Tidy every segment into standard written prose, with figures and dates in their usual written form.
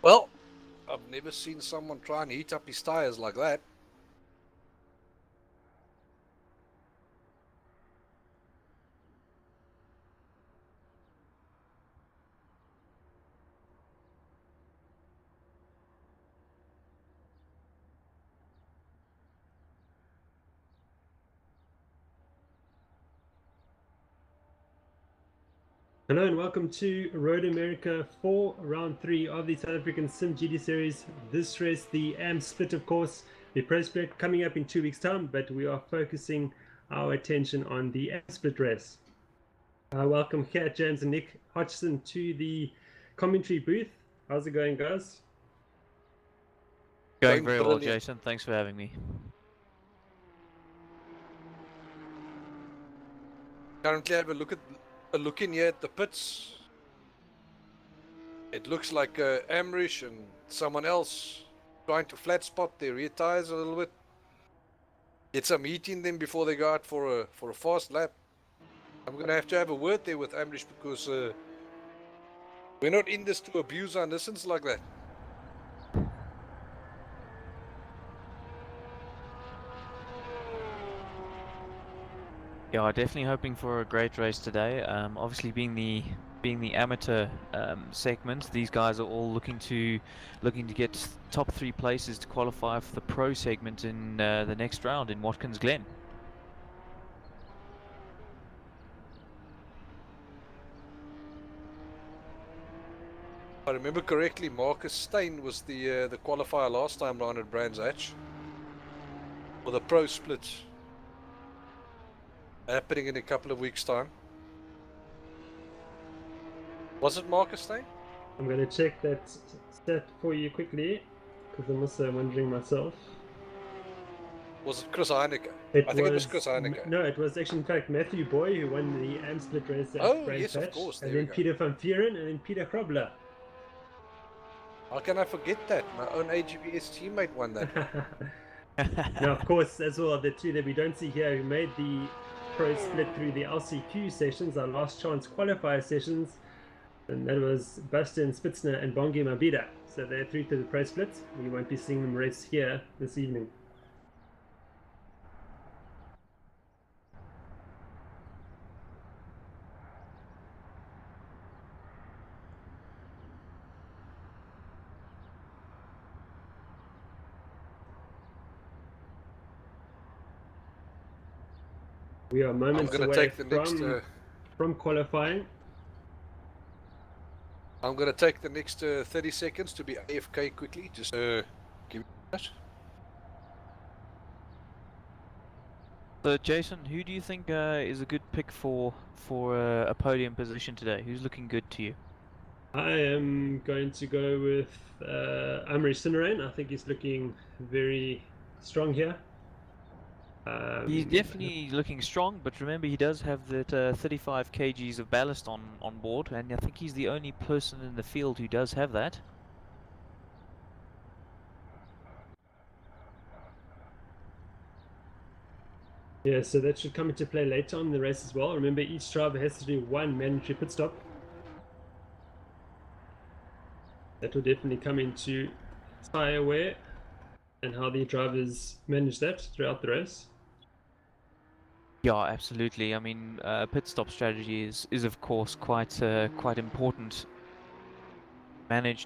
Well, I've never seen someone try and heat up his tires like that. Hello and welcome to Road America 4, round 3 of the South African simGT series. This race, the AM split, of course, the pro split coming up in 2 weeks' time, but we are focusing our attention on the AM split race. Welcome Gert, James and Nick Hodgson to the commentary booth. How's it going, guys? Going very well, Brilliant. Jason. Thanks for having me. Currently, have a look in here at the pits. It looks like Amrish and someone else trying to flat spot their rear tires a little bit. Get some heat in them before they go out for a fast lap. I'm gonna have to have a word there with Amrish because we're not in this to abuse our innocence like that. Yeah, definitely hoping for a great race today. Obviously, being the amateur segment, these guys are all looking to get top 3 places to qualify for the pro segment in the next round in Watkins Glen. If I remember correctly, Marcus Steyn was the qualifier last time round at Brands Hatch for the pro split, happening in a couple of weeks' time. Was it Marcus Steyn? I'm going to check that stat for you quickly because I'm also wondering myself. Was it Chris Heineke? It I think it was Chris Heineke. No, it was actually in fact Matthew Boy who won the AM split race at Oh, Brands yes, of Hatch, course. and There we then go. Peter van Vieren, and then Peter Grobler. How can I forget that? My own AGBS teammate won that one. Now, of course, as well, the two that we don't see here who made the pro split through the LCQ sessions, our last chance qualifier sessions, and that was Bastian Spitzner and Bongi Mabida. So they're through to the pro split. We won't be seeing them race here this evening. We are moments away from qualifying. I'm going to take the next 30 seconds to be AFK quickly. Just give me that. So, Jason, who do you think is a good pick for a podium position today? Who's looking good to you? I am going to go with Amri Sinarain. I think he's looking very strong here. He's definitely looking strong, but remember he does have that 35 kgs of ballast on board, and I think he's the only person in the field who does have that. Yeah, so that should come into play later on in the race as well. Remember, each driver has to do one mandatory pit stop. That will definitely come into tire wear and how the drivers manage that throughout the race. Yeah, absolutely. I mean, pit stop strategy is of course quite important.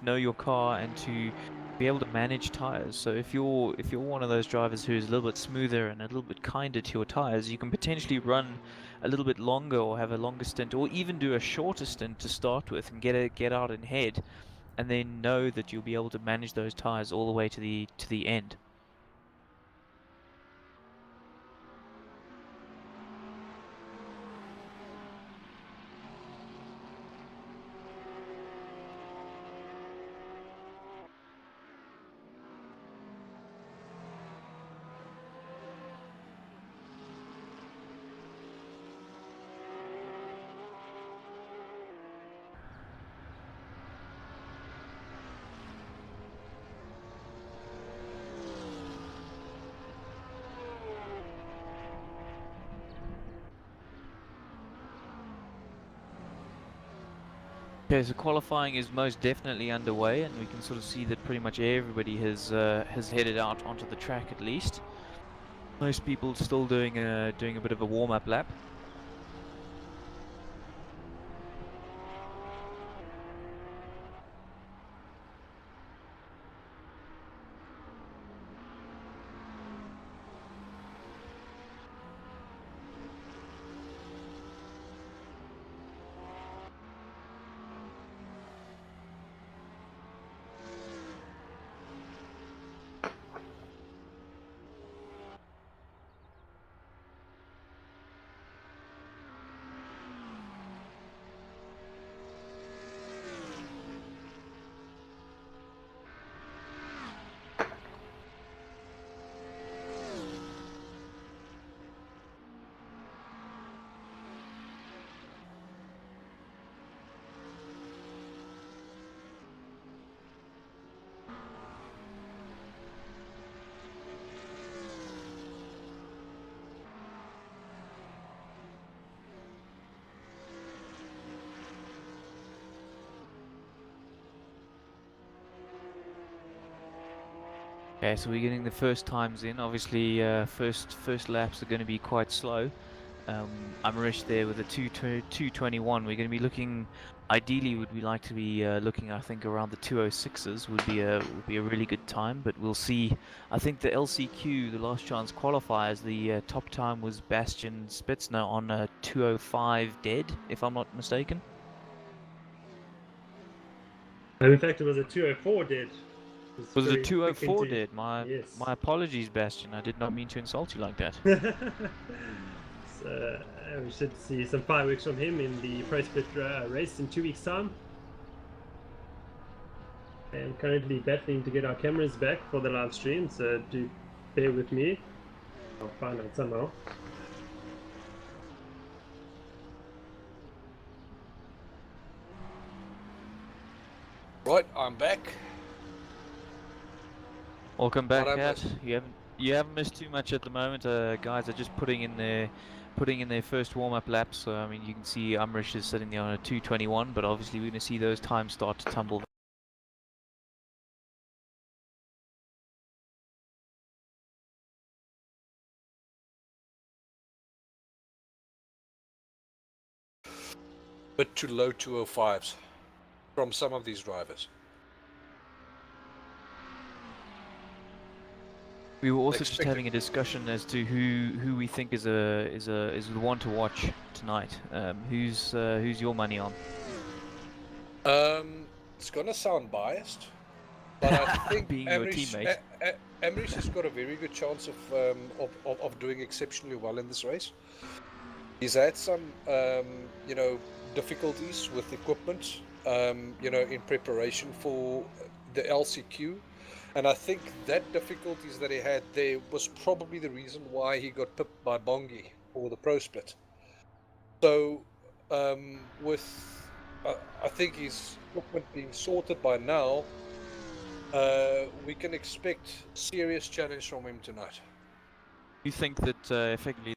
Know your car, and to be able to manage tires. So if you're one of those drivers who's a little bit smoother and a little bit kinder to your tires, you can potentially run a little bit longer or have a longer stint, or even do a shorter stint to start with and get out ahead, and then know that you'll be able to manage those tires all the way to the end. Okay, so qualifying is most definitely underway, and we can sort of see that pretty much everybody has headed out onto the track at least. Most people still doing a bit of a warm-up lap. Okay, so we're getting the first times in. Obviously, first laps are going to be quite slow. Amrish there with a 2:21. We're going to be looking. Ideally, would we like to be looking? I think around the 2:06s would be a really good time. But we'll see. I think the LCQ, the last chance qualifiers, the top time was Bastian Spitzner on a 2:05 dead, if I'm not mistaken. And in fact, it was a 2:04 dead. Was it a very quick 2:04 indeed. dead? My Yes. apologies, Bastian. I did not mean to insult you like that. So we should see some fireworks from him in the Pro Split race in 2 weeks' time. I am currently battling to get our cameras back for the live stream, so do bear with me. I'll find out somehow. Right, I'm back. Welcome back, What I Gert. missed? You haven't missed too much at the moment. Guys are just putting in their first warm-up laps. So I mean, you can see Amrish is sitting there on a 2:21, but obviously we're going to see those times start to tumble. Bit too low 205s from some of these drivers. We were also just having a discussion as to who we think is the one to watch tonight. Who's your money on? It's gonna sound biased, but I think Being your teammate. Amrish has got a very good chance of doing exceptionally well in this race. He's had some, difficulties with equipment, in preparation for the LCQ. And I think that difficulties that he had there was probably the reason why he got pipped by Bongi for the Pro Split. So, I think his equipment being sorted by now, we can expect serious challenge from him tonight. You think that effectively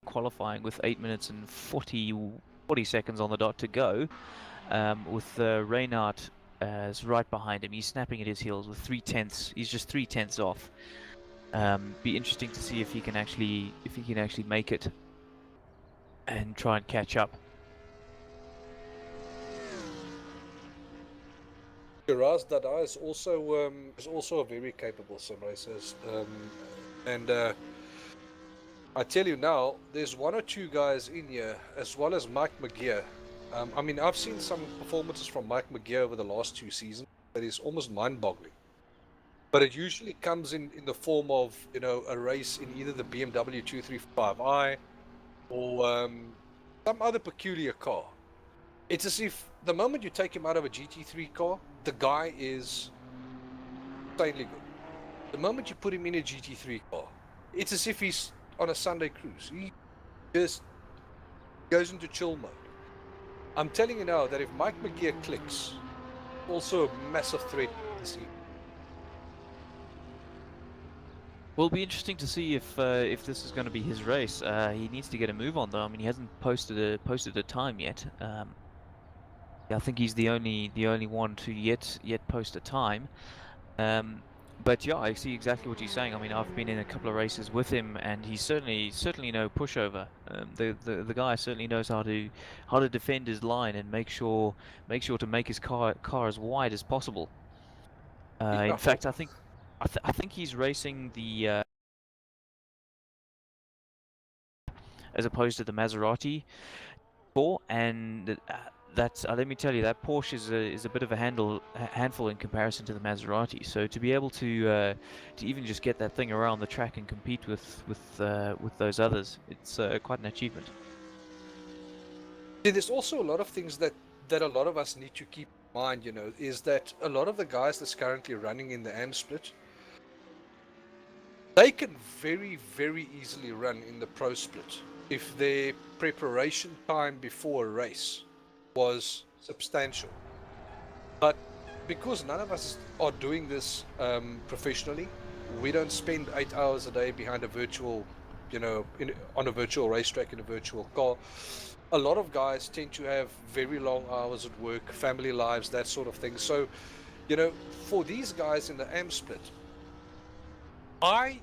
qualifying with 8 minutes and 40 seconds on the dot to go, with Reynard is right behind him. He's snapping at his heels with 3/10. He's just 3/10 off. Be interesting to see if he can actually make it and try and catch up. Shiraz Dada is also a very capable sim racer, and I tell you now, there's one or two guys in here, as well as Mike McGear. I mean, I've seen some performances from Mike McGear over the last 2 seasons that is almost mind-boggling. But it usually comes in the form of, you know, a race in either the BMW 235i or some other peculiar car. It's as if the moment you take him out of a GT3 car, the guy is insanely good. The moment you put him in a GT3 car, it's as if he's on a Sunday cruise. He just goes into chill mode. I'm telling you now that if Mike McGear clicks, also a massive threat to see. Well, it'll be interesting to see if this is going to be his race. He needs to get a move on though. I mean, he hasn't posted a time yet. Yeah, I think he's the only one to yet post a time. But yeah, I see exactly what you're saying. I mean, I've been in a couple of races with him, and he's certainly no pushover. The guy certainly knows how to defend his line and make sure to make his car as wide as possible. In fact, I think he's racing the as opposed to the Maserati 4, and that's let me tell you, that Porsche is a bit of a handful in comparison to the Maserati. So to be able to even just get that thing around the track and compete with those others, it's quite an achievement. See, there's also a lot of things that a lot of us need to keep in mind, you know, is that a lot of the guys that's currently running in the AM split, they can very, very easily run in the pro split if their preparation time before a race was substantial. But because none of us are doing this professionally, we don't spend 8 hours a day behind a virtual, you know, on a virtual racetrack in a virtual car. A lot of guys tend to have very long hours at work, family lives, that sort of thing. So, you know, for these guys in the AM split, I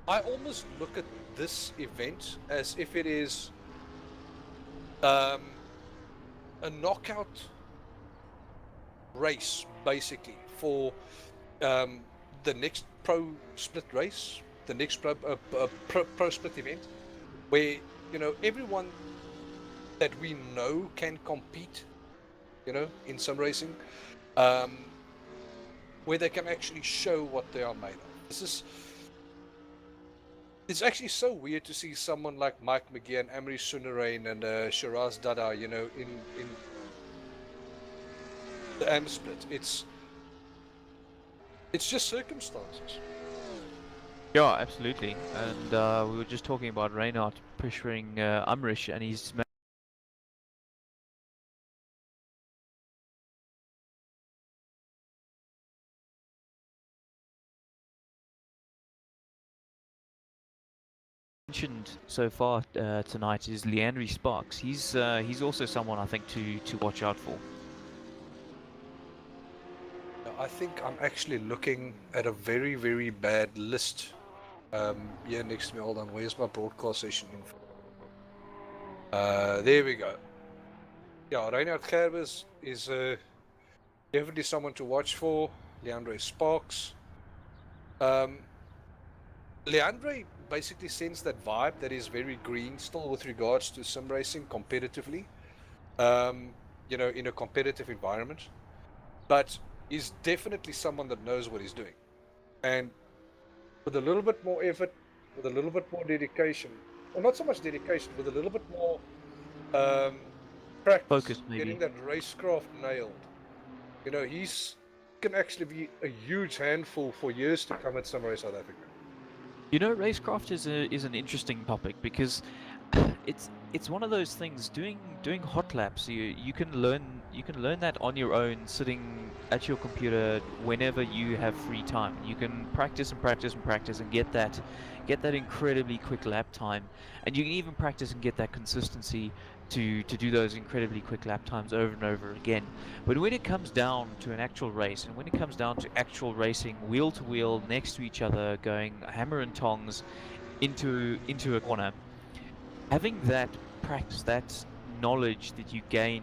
almost look at this event as if it is a knockout race, basically, for the next pro split race, the next pro split event, where, you know, everyone that we know can compete, you know, in some racing, where they can actually show what they are made of. It's actually so weird to see someone like Mike McGear and Amri Sunarain and Shiraz Dada, you know, in the AM split. It's just circumstances. Yeah, absolutely. And we were just talking about Reinhardt pressuring Umrish, and he's mentioned so far tonight is Leandri Sparks. He's also someone I think to watch out for. I think I'm actually looking at a very, very bad list here next to me. Hold on, where's my broadcast session info? There we go. Yeah, Reinhard Gerbers is definitely someone to watch for. Leandre Sparks. Leandre basically sends that vibe that is very green still with regards to sim racing competitively, you know, in a competitive environment, but he's definitely someone that knows what he's doing, and with a little bit more effort, with a little bit more dedication, or not so much dedication, with a little bit more practice, Focus, maybe. getting that racecraft nailed, you know, he's can actually be a huge handful for years to come at Sim Race South Africa. You know, racecraft is an interesting topic because it's one of those things. Doing hot laps, you can learn that on your own, sitting at your computer whenever you have free time. You can practice and practice and practice and get that incredibly quick lap time, and you can even practice and get that consistency to do those incredibly quick lap times over and over again. But when it comes down to an actual race, and when it comes down to actual racing wheel to wheel next to each other, going hammer and tongs into a corner, having that practice, that knowledge that you gain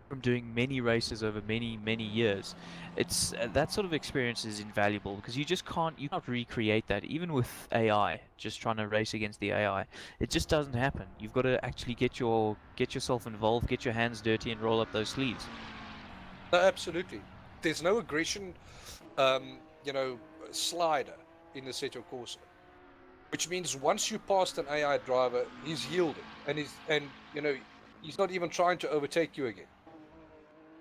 from doing many races over many years, it's that sort of experience is invaluable, because you can't recreate that even with AI. Just trying to race against the AI, it just doesn't happen. You've got to actually get yourself involved, get your hands dirty, and roll up those sleeves. No, absolutely. There's no aggression, um, you know, slider in the Assetto Corsa, which means once you passed an AI driver, he's yielded, and he's not even trying to overtake you again.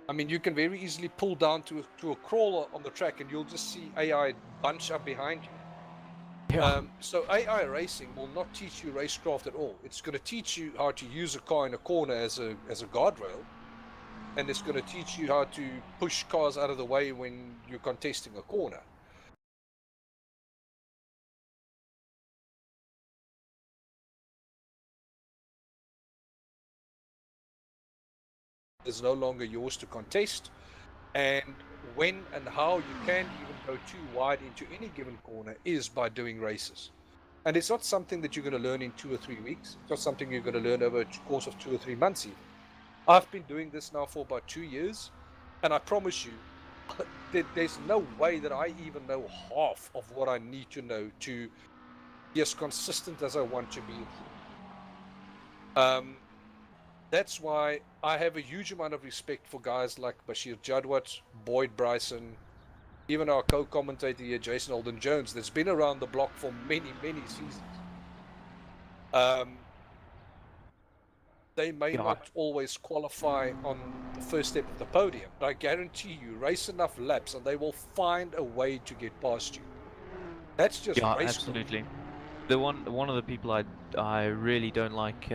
I mean, you can very easily pull down to a crawler on the track, and you'll just see AI bunch up behind you. Yeah. So AI racing will not teach you racecraft at all. It's going to teach you how to use a car in a corner as a guardrail, and it's going to teach you how to push cars out of the way when you're contesting a corner. Is no longer yours to contest, and when and how you can even go too wide into any given corner is by doing races. And it's not something that you're going to learn in 2 or 3 weeks. It's not something you're going to learn over a course of 2 or 3 months even. I've been doing this now for about 2 years, and I promise you, there's no way that I even know half of what I need to know to be as consistent as I want to be. That's why I have a huge amount of respect for guys like Bashir Jadwat, Boyd Bryson, even our co-commentator here, Jason Holden-Jones, that's been around the block for many seasons. They may not always qualify on the first step of the podium, but I guarantee you, race enough laps and they will find a way to get past you. That's just Yeah, race. absolutely. One of the people I really don't like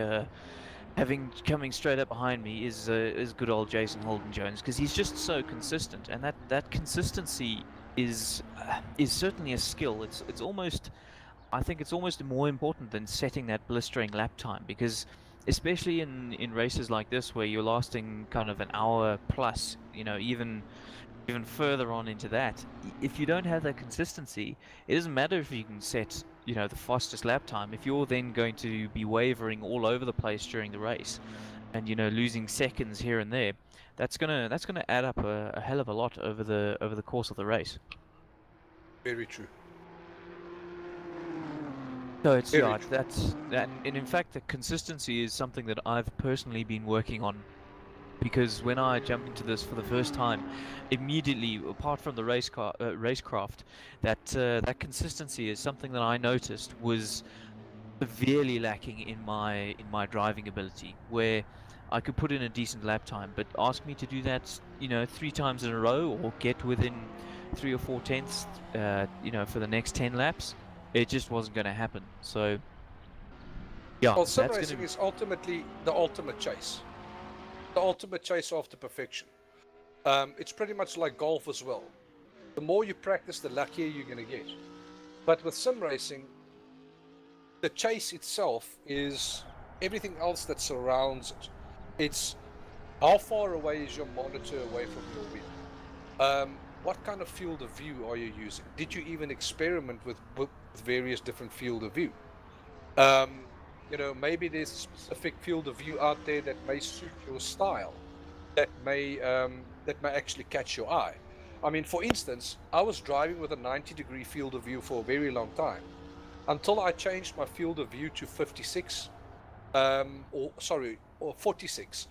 having coming straight up behind me is good old Jason Holden-Jones, because he's just so consistent, and that consistency is certainly a skill. It's almost, I think it's almost more important than setting that blistering lap time, because especially in races like this where you're lasting kind of an hour plus, even further on into that, if you don't have that consistency, it doesn't matter if you can set, the fastest lap time. If you're then going to be wavering all over the place during the race, and losing seconds here and there, that's gonna add up a hell of a lot over the course of the race. Very true. So it's Very yeah, true. and in fact, the consistency is something that I've personally been working on, because when I jumped into this for the first time, immediately, apart from the racecraft, that consistency is something that I noticed was severely lacking in my driving ability, where I could put in a decent lap time, but ask me to do that, 3 times in a row, or get within 3 or 4 tenths, for the next 10 laps, it just wasn't going to happen. So yeah, Well, sim that's going racing to is ultimately the ultimate chase. The ultimate chase after perfection. It's pretty much like golf as well. The more you practice, the luckier you're going to get. But with sim racing, the chase itself is everything else that surrounds it. It's how far away is your monitor away from your wheel? What kind of field of view are you using? Did you even experiment with various different field of view? Maybe there's a specific field of view out there that may suit your style, that may actually catch your eye. I mean, for instance, I was driving with a 90-degree field of view for a very long time, until I changed my field of view to 56, or 46.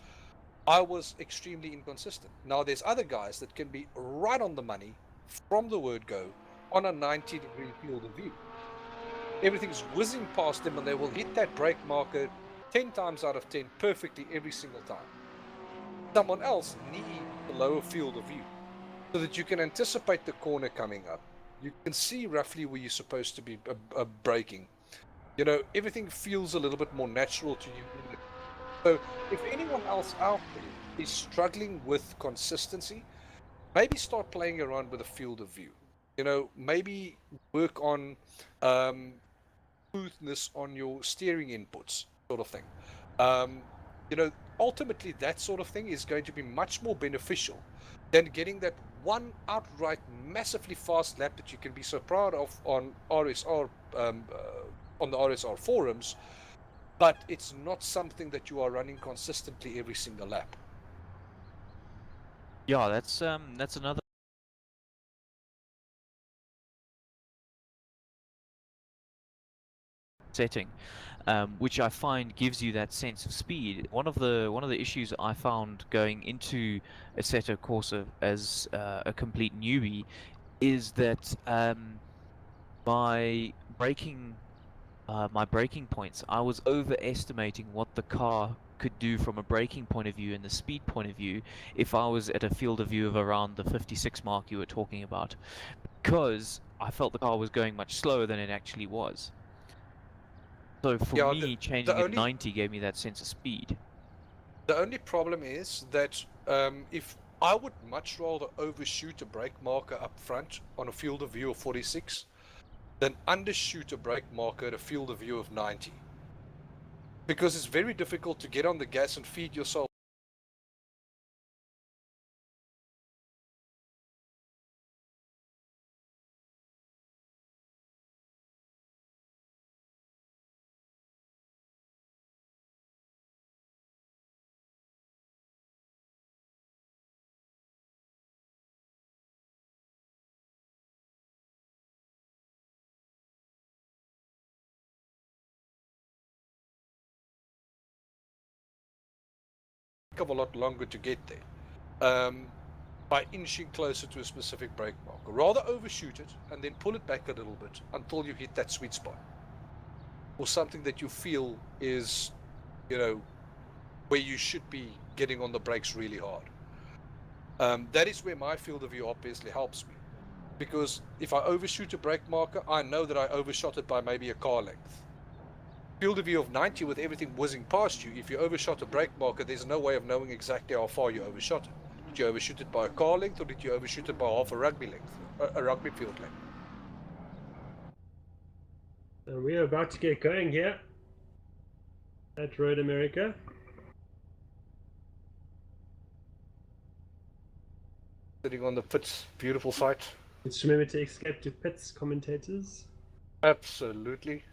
I was extremely inconsistent. Now, there's other guys that can be right on the money from the word go on a 90-degree field of view. Everything's whizzing past them, and they will hit that brake marker 10 times out of 10 perfectly every single time. Someone else needs a lower field of view so that you can anticipate the corner coming up. You can see roughly where you're supposed to be braking. You know, everything feels a little bit more natural to you. So if anyone else out there is struggling with consistency, maybe start playing around with a field of view. You know, maybe work on smoothness on your steering inputs, sort of thing. You know, ultimately that sort of thing is going to be much more beneficial than getting that one outright massively fast lap that you can be so proud of on RSR, on the RSR forums, but it's not something that you are running consistently every single lap. Yeah, that's another setting, which I find gives you that sense of speed. One of the issues I found going into Assetto Corsa as a complete newbie is that my braking my braking points, I was overestimating what the car could do from a braking point of view and the speed point of view if I was at a field of view of around the 56 mark you were talking about, because I felt the car was going much slower than it actually was. So for Yeah, me, the changing at only 90 gave me that sense of speed. the only problem is that if I would much rather overshoot a brake marker up front on a field of view of 46 than undershoot a brake marker at a field of view of 90. Because it's very difficult to get on the gas and feed yourself a lot longer to get there. By inching closer to a specific brake marker. Rather overshoot it and then pull it back a little bit until you hit that sweet spot. Or something that you feel is, you know, where you should be getting on the brakes really hard. That is where my field of view obviously helps me. Because if I overshoot a brake marker, I know that I overshot it by maybe a car length. Field of view of 90 with everything whizzing past you, if you overshot a brake marker, there's no way of knowing exactly how far you overshot it. Did you overshoot it by a car length or did you overshoot it by half a rugby length, a rugby field length? So we are about to get going here at Road America. Sitting on the pits, beautiful sight. Just remember to escape to pits, commentators. Absolutely.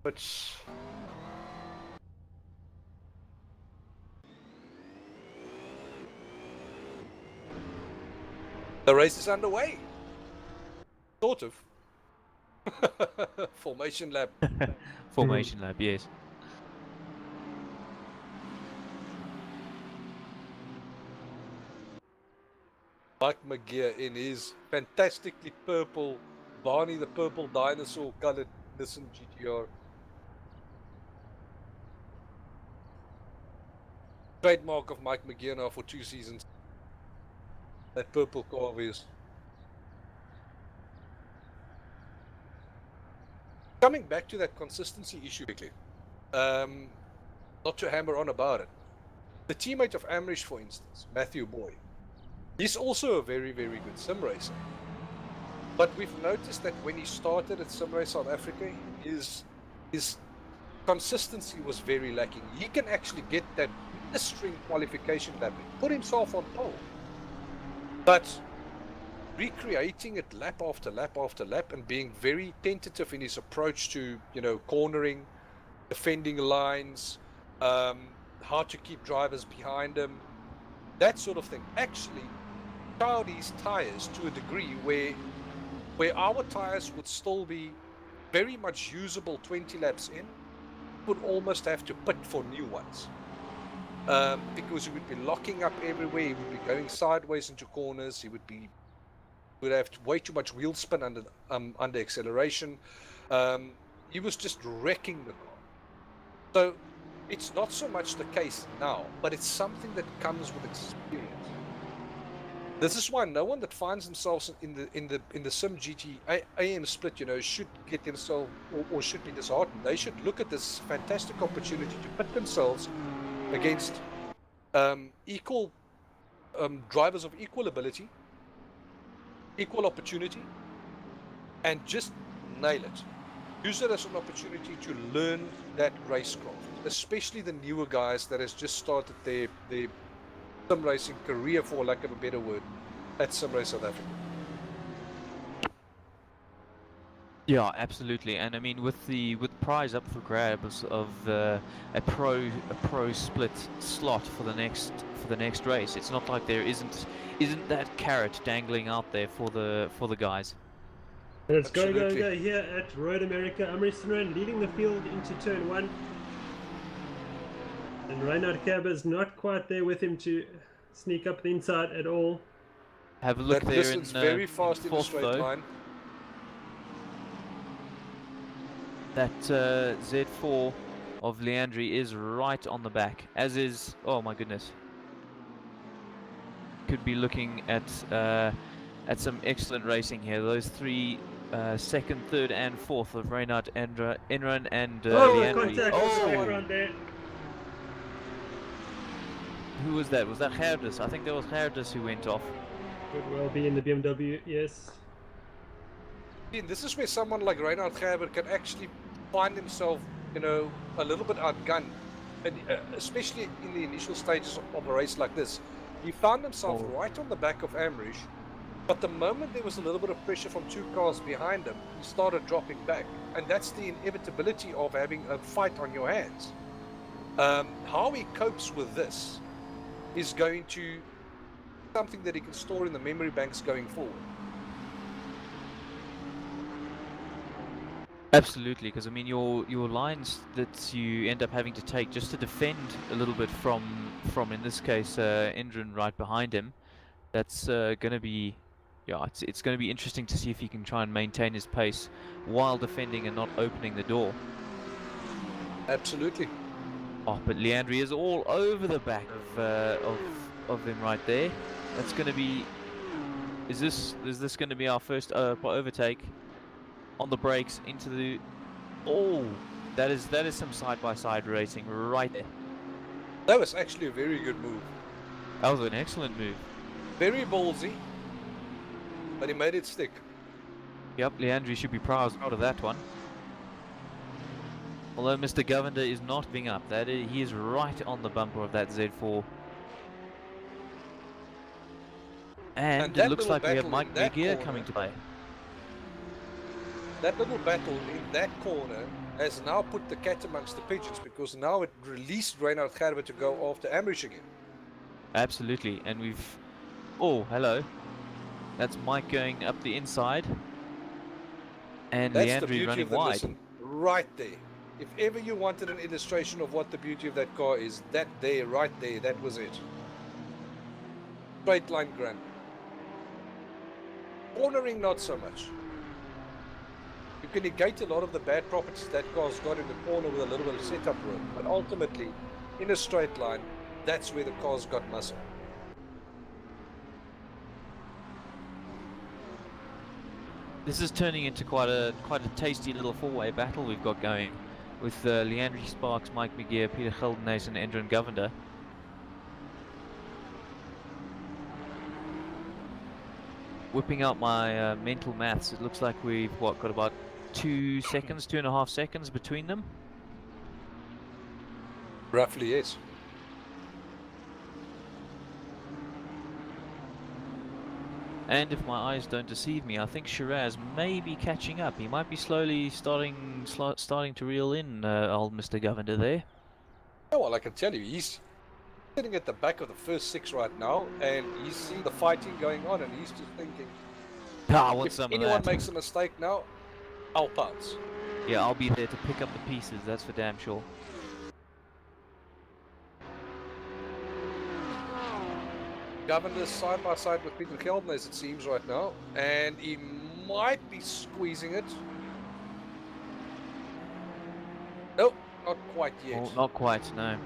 Pits. The race is underway. Sort of. Formation lap. Formation lap, yes. Mike McGear in his fantastically purple Barney the Purple Dinosaur colored Nissan GTR. Trademark of Mike McGear now for 2 seasons. That purple car of his. Coming back to that consistency issue quickly. Not to hammer on about it. The teammate of Amrish, for instance, Matthew Boy, he's also a very, very good sim racer. But we've noticed that when he started at Sim Race South Africa, his consistency was very lacking. He can actually get that string qualification lap, put himself on pole. But recreating it lap after lap after lap and being very tentative in his approach to, you know, cornering, defending lines, how to keep drivers behind him, that sort of thing. Actually, charred his tires to a degree where our tires would still be very much usable 20 laps in, would almost have to pit for new ones. Because he would be locking up everywhere, he would be going sideways into corners, he would have way too much wheel spin under acceleration. He was just wrecking the car. So it's not so much the case now, but it's something that comes with experience. This is why no one that finds themselves in the simGT AM split, you know, should get themselves or should be disheartened. They should look at this fantastic opportunity to put themselves against equal drivers of equal ability, equal opportunity, and just nail it. Use it as an opportunity to learn that racecraft, especially the newer guys that has just started their sim racing career, for lack of a better word, at Sim Race South Africa. Yeah, absolutely. And I mean, with prize up for grabs of a pro split slot for the next race, it's not like there isn't that carrot dangling out there for the guys. Let's go Absolutely. here at Road America. Amri Sinran leading the field into turn 1. And Reinhard Kerber's not quite there with him to sneak up the inside at all. Have a look That there distance very fast in the fourth, straight though. line. That Z4 of Leandri is right on the back, as is, oh my goodness. Could be looking at some excellent racing here. Those three, second, third, and fourth of Reinhard, Enron, and Leandri. Contact on the Oh! background there. Who was that? Was that Gerdus? I think that was Gerdus who went off. Could well be in the BMW, yes. This is where someone like Reinhard Gerber can actually find himself, you know, a little bit outgunned, and especially in the initial stages of a race like this. He found himself right on the back of Amrish, but the moment there was a little bit of pressure from two cars behind him, he started dropping back, and that's the inevitability of having a fight on your hands. How he copes with this is going to something that he can store in the memory banks going forward. Absolutely, because I mean your lines that you end up having to take just to defend a little bit from in this case Indran right behind him. That's going to be, yeah, it's going to be interesting to see if he can try and maintain his pace while defending and not opening the door. Absolutely. Oh, but Leandri is all over the back of him right there. That's going to be. Is this going to be our first overtake? On the brakes into the. Oh, that is some side-by-side racing right there. That was actually a very good move. That was an excellent move. Very ballsy, but he made it stick. Yep, Leandri should be proud of that one. Although Mr. Govender is not being up, he is right on the bumper of that Z4. And it looks like we have Mike McGear coming to play. That little battle in that corner has now put the cat amongst the pigeons, because now it released Reinhard Gerber to go after Amrish again. Absolutely, and we've... Oh, hello. That's Mike going up the inside. And That's Leandri the beauty running of the wide. listen, right there. If ever you wanted an illustration of what the beauty of that car is, that there, right there, that was it. Straight line grand. Cornering, not so much. You can negate a lot of the bad properties that car's got in the corner with a little bit of setup work, but ultimately, in a straight line, that's where the car's got muscle. This is turning into quite a tasty little four-way battle we've got going, with Leandri Sparks, Mike McGear, Peter Holden-Jones, and Endron Govender. Whipping out my mental maths, it looks like we've got about 2.5 seconds between them. Roughly, yes. And if my eyes don't deceive me, I think Shiraz may be catching up. He might be slowly starting to reel in old Mr. Govender there. Yeah, well, I can tell you, he's sitting at the back of the first six right now, and he's seeing the fighting going on, and he's just thinking, I want if some of anyone that. makes a mistake now, I'll pounce. Yeah, I'll be there to pick up the pieces, that's for damn sure. Governor's side by side with Peter Kelden, as it seems right now, and he might be squeezing it. Nope, not quite yet. Well, not quite, no.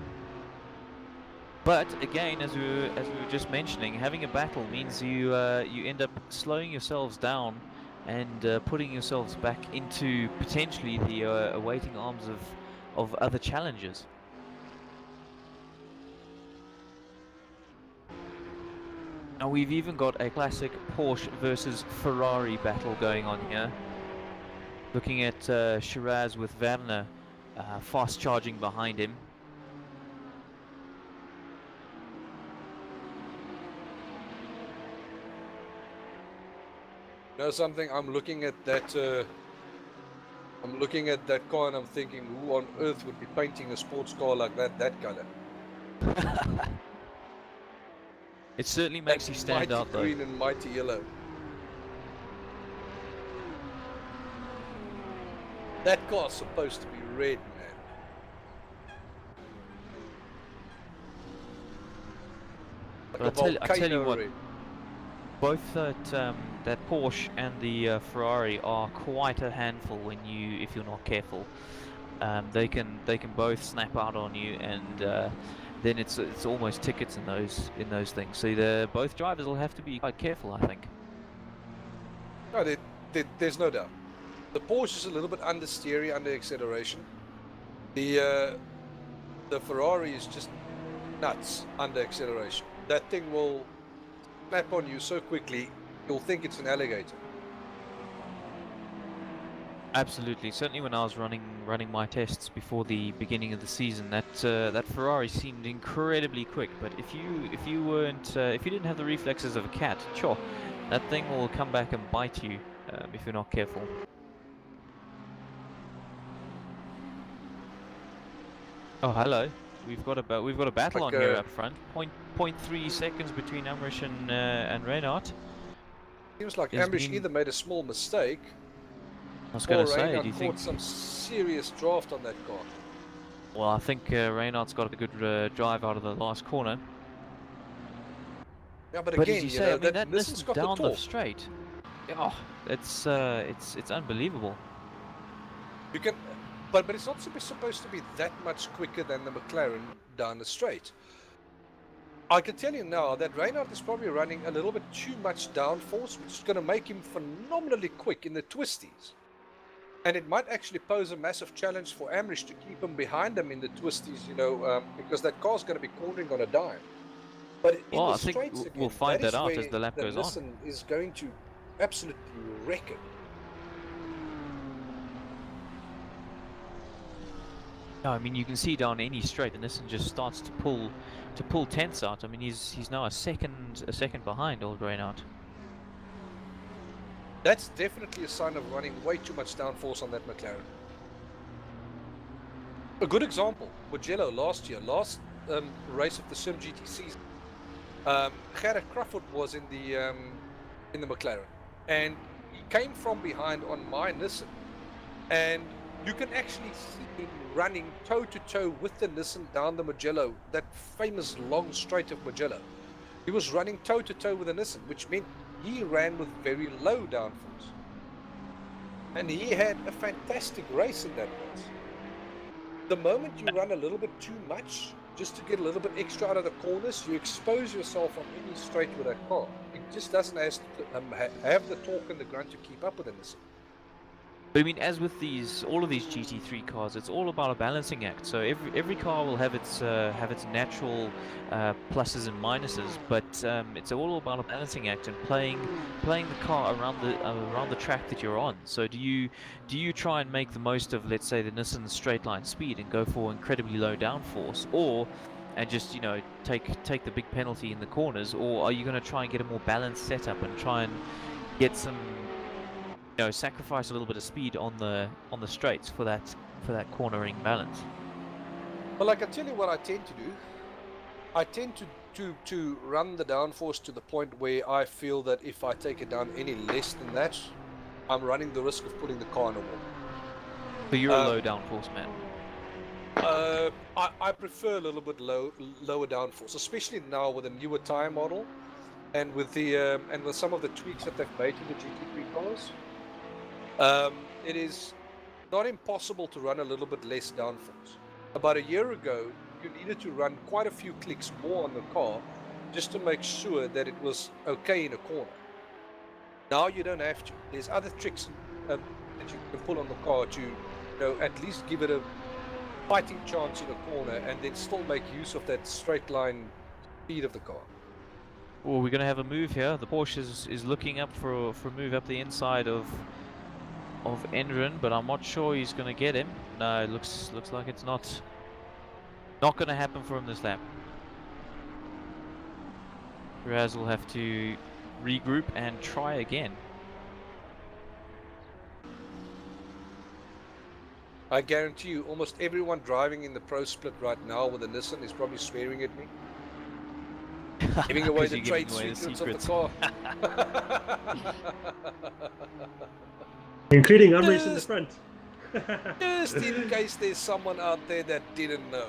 But again, as we were just mentioning, having a battle means you end up slowing yourselves down and putting yourselves back into potentially the awaiting arms of other challengers. Now we've even got a classic Porsche versus Ferrari battle going on here. Looking at Shiraz with Werner fast charging behind him. You know something? I'm looking at that. I'm looking at that car and I'm thinking, who on earth would be painting a sports car like that color? It certainly makes you stand mighty out, though. green and mighty yellow. That car's supposed to be red, man. Like But a I tell you volcano what, red. both that Porsche and the Ferrari are quite a handful if you're not careful. They can both snap out on you, and then it's almost tickets in those things. So both drivers will have to be quite careful, I think. No, there's no doubt. The Porsche is a little bit understeery, under acceleration. The Ferrari is just nuts under acceleration. That thing will snap on you so quickly, you'll think it's an alligator. Absolutely. Certainly, when I was running my tests before the beginning of the season, that Ferrari seemed incredibly quick. But if you didn't have the reflexes of a cat, sure, that thing will come back and bite you if you're not careful. Oh, hello. We've got a battle Like, on here up front. 0.3 seconds between Amrish and Reinhardt. Seems like There's Amrish been- either made a small mistake I was or going to say, Reinhardt do you caught think? some serious draft on that car. Well, I think Reinhardt's got a good drive out of the last corner. Yeah, but But again, as you you say, know, I mean, that that Nissan's Nissan got the down the torque. straight. Oh, it's unbelievable. You can, but it's not supposed to be that much quicker than the McLaren down the straight. I can tell you now that Reinhardt is probably running a little bit too much downforce, which is going to make him phenomenally quick in the twisties. And it might actually pose a massive challenge for Amrish to keep him behind him in the twisties, you know, because that car's going to be cornering on a dime. But in Well, the I think straights again, we'll find that is that out where as the lap goes on. Nissan is going to absolutely wreck it. No, I mean, you can see down any straight, and Nissan just starts to pull tenths out. I mean, he's now a second behind old Reinhardt. That's definitely a sign of running way too much downforce on that McLaren. A good example, Mugello last race of the simGT season. Gert Crawford was in the McLaren, and he came from behind on my Nissan, and you can actually see him running toe-to-toe with the Nissan down the Mugello, that famous long straight of Mugello. He was running toe-to-toe with the Nissan, which meant he ran with very low downforce. And he had a fantastic race in that race. The moment you run a little bit too much, just to get a little bit extra out of the corners, you expose yourself on any straight with that car. It just doesn't have the torque and the grunt to keep up with the Nissan. But I mean, as with all of these GT3 cars, it's all about a balancing act. So every car will have its natural pluses and minuses, but it's all about a balancing act and playing the car around the track that you're on. So do you try and make the most of, let's say, the Nissan straight line speed and go for incredibly low downforce, and just, you know, take the big penalty in the corners, or are you going to try and get a more balanced setup and try and get some, you know, sacrifice a little bit of speed on the straights for that cornering balance? Well, like, I tell you what I tend to do. I tend to run the downforce to the point where I feel that if I take it down any less than that, I'm running the risk of putting the car in a wall. So you're a low downforce man. I prefer a little bit lower downforce, especially now with a newer tire model, and with some of the tweaks that they've made to the GT3 cars. It is not impossible to run a little bit less downforce. About a year ago, you needed to run quite a few clicks more on the car just to make sure that it was okay in a corner. Now you don't have to. There's other tricks that you can pull on the car to, at least give it a fighting chance in a corner, and then still make use of that straight line speed of the car. Well, we're going to have a move here. The Porsche is looking up for a move up the inside of Endron, but I'm not sure he's going to get him. No, it looks like it's not going to happen for him this lap. Raz will have to regroup and try again. I guarantee you, almost everyone driving in the Pro Split right now with a Nissan is probably swearing at me. Giving away the trade secrets of the car. Including Amrish in the front. Just in case there's someone out there that didn't know.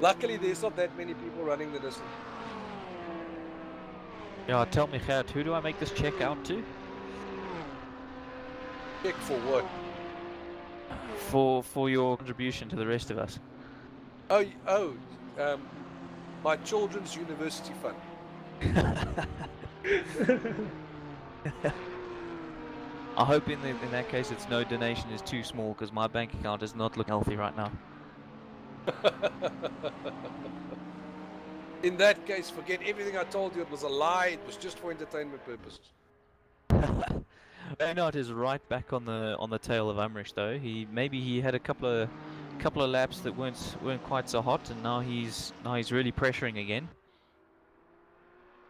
Luckily, there's not that many people running the Nissan. Yeah, tell me, Gert, who do I make this check out to? Check for what? For your contribution to the rest of us. My children's university fund. I hope in that case it's no donation is too small, because my bank account does not look healthy right now. In that case, forget everything I told you. It was a lie. It was just for entertainment purposes. Bernard is right back on the tail of Amrish though. Maybe he had a couple of laps that weren't quite so hot, and now he's really pressuring again.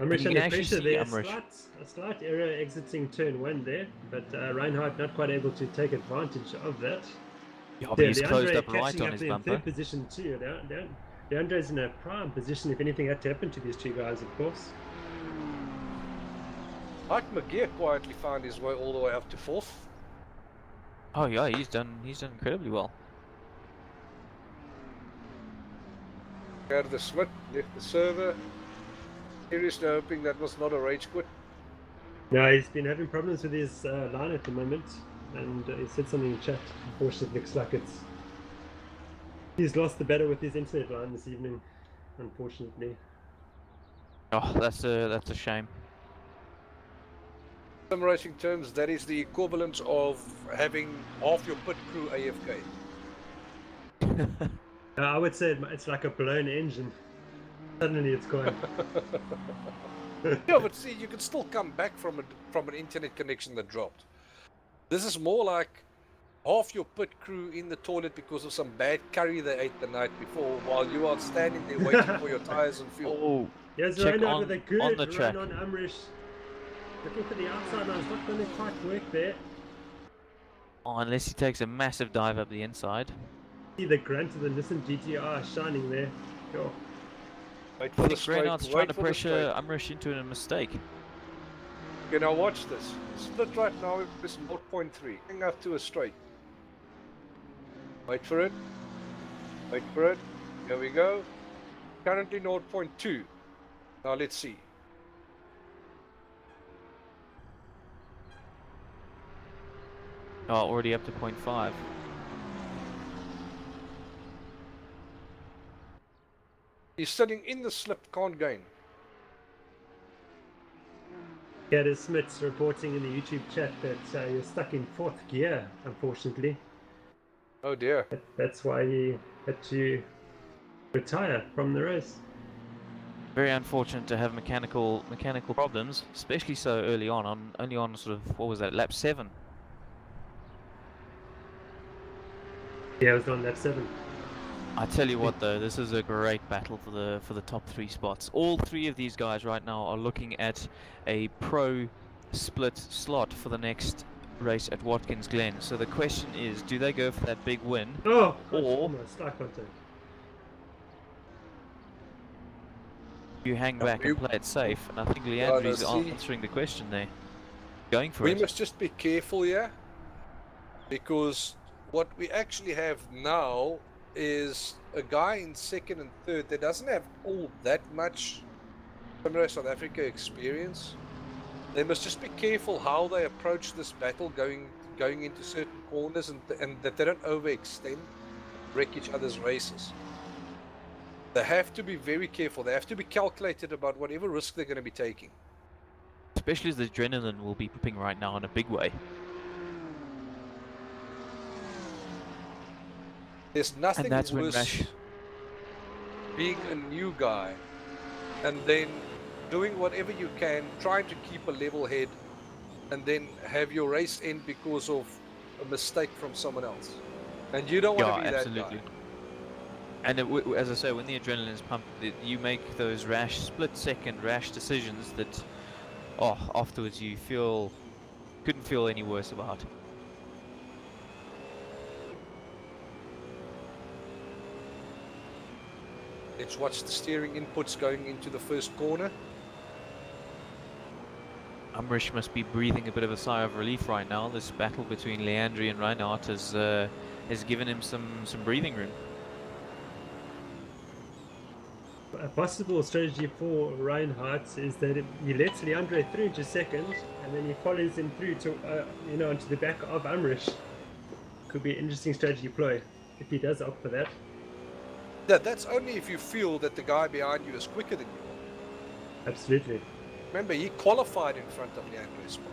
Amrish under pressure there. A slight error exiting turn 1 there, but Reinhardt not quite able to take advantage of that. Yeah, but he's closed up right on his in bumper. Third position too. Leandro's in a prime position if anything had to happen to these two guys, of course. Mike McGear quietly found his way all the way up to 4th. Oh yeah, he's done incredibly well. Out of the split, left the server. Seriously hoping that was not a rage quit. No, he's been having problems with his line at the moment, and he said something in chat. Unfortunately, it looks like he's lost the battle with his internet line this evening, unfortunately. Oh, that's a shame. In some racing terms, that is the equivalent of having half your pit crew AFK. I would say it's like a blown engine. Suddenly it's gone. Yeah, but see, you can still come back from an internet connection that dropped. This is more like half your pit crew in the toilet because of some bad curry they ate the night before, while you are standing there waiting for your tires and fuel. Oh, yes, check Reinhardt with a good on the track. run on Amrish. Looking for the outside line, it's not going to quite work there. Oh, unless he takes a massive dive up the inside. See the grunt of the Nissan GTR shining there. Sure. Wait I for the think straight. Reinhardt's trying to pressure Amrish into a mistake. Okay, now watch this. Split right now is 0.3. Hang up to a straight. Wait for it. Wait for it. Here we go. Currently 0.2. Now let's see. Oh, already up to 0.5. He's sitting in the slip, can't gain. Gert Smith's reporting in the YouTube chat that you're stuck in 4th gear, unfortunately. Oh dear. That's why he had to retire from the race. Very unfortunate to have mechanical problems, especially so early on only on sort of, what was that, lap 7. Yeah, it was on lap 7. I tell you what though, this is a great battle for the top 3 spots. All 3 of these guys right now are looking at a pro split slot for the next race at Watkins Glen. So the question is, do they go for that big win? Oh, gosh, Or almost eye contact. you hang back and play it safe? And I think Leandri's answering the question there. Going for it. We must just be careful here, because what we actually have now is a guy in 2nd and 3rd that doesn't have all that much South Africa experience. They must just be careful how they approach this battle going into certain corners and that they don't overextend, wreck each other's races. They have to be very careful. They have to be calculated about whatever risk they're going to be taking. Especially as the adrenaline will be pumping right now in a big way. There's nothing And that's when worse Rash... being a new guy and then doing whatever you can, trying to keep a level head, and then have your race end because of a mistake from someone else. And you don't want to be absolutely. that guy. And as I say, when the adrenaline is pumped, you make those rash, split-second rash decisions that, afterwards you couldn't feel any worse about. Let's watch the steering inputs going into the first corner. Umrish must be breathing a bit of a sigh of relief right now. This battle between Leandri and Reinhardt has given him some breathing room. A possible strategy for Reinhardt is that he lets Leandre through into second, and then he follows him through to onto the back of Umrish. Could be an interesting strategy ploy if he does opt for that. That's only if you feel that the guy behind you is quicker than you. Absolutely. Remember, he qualified in front of Leandre's spot.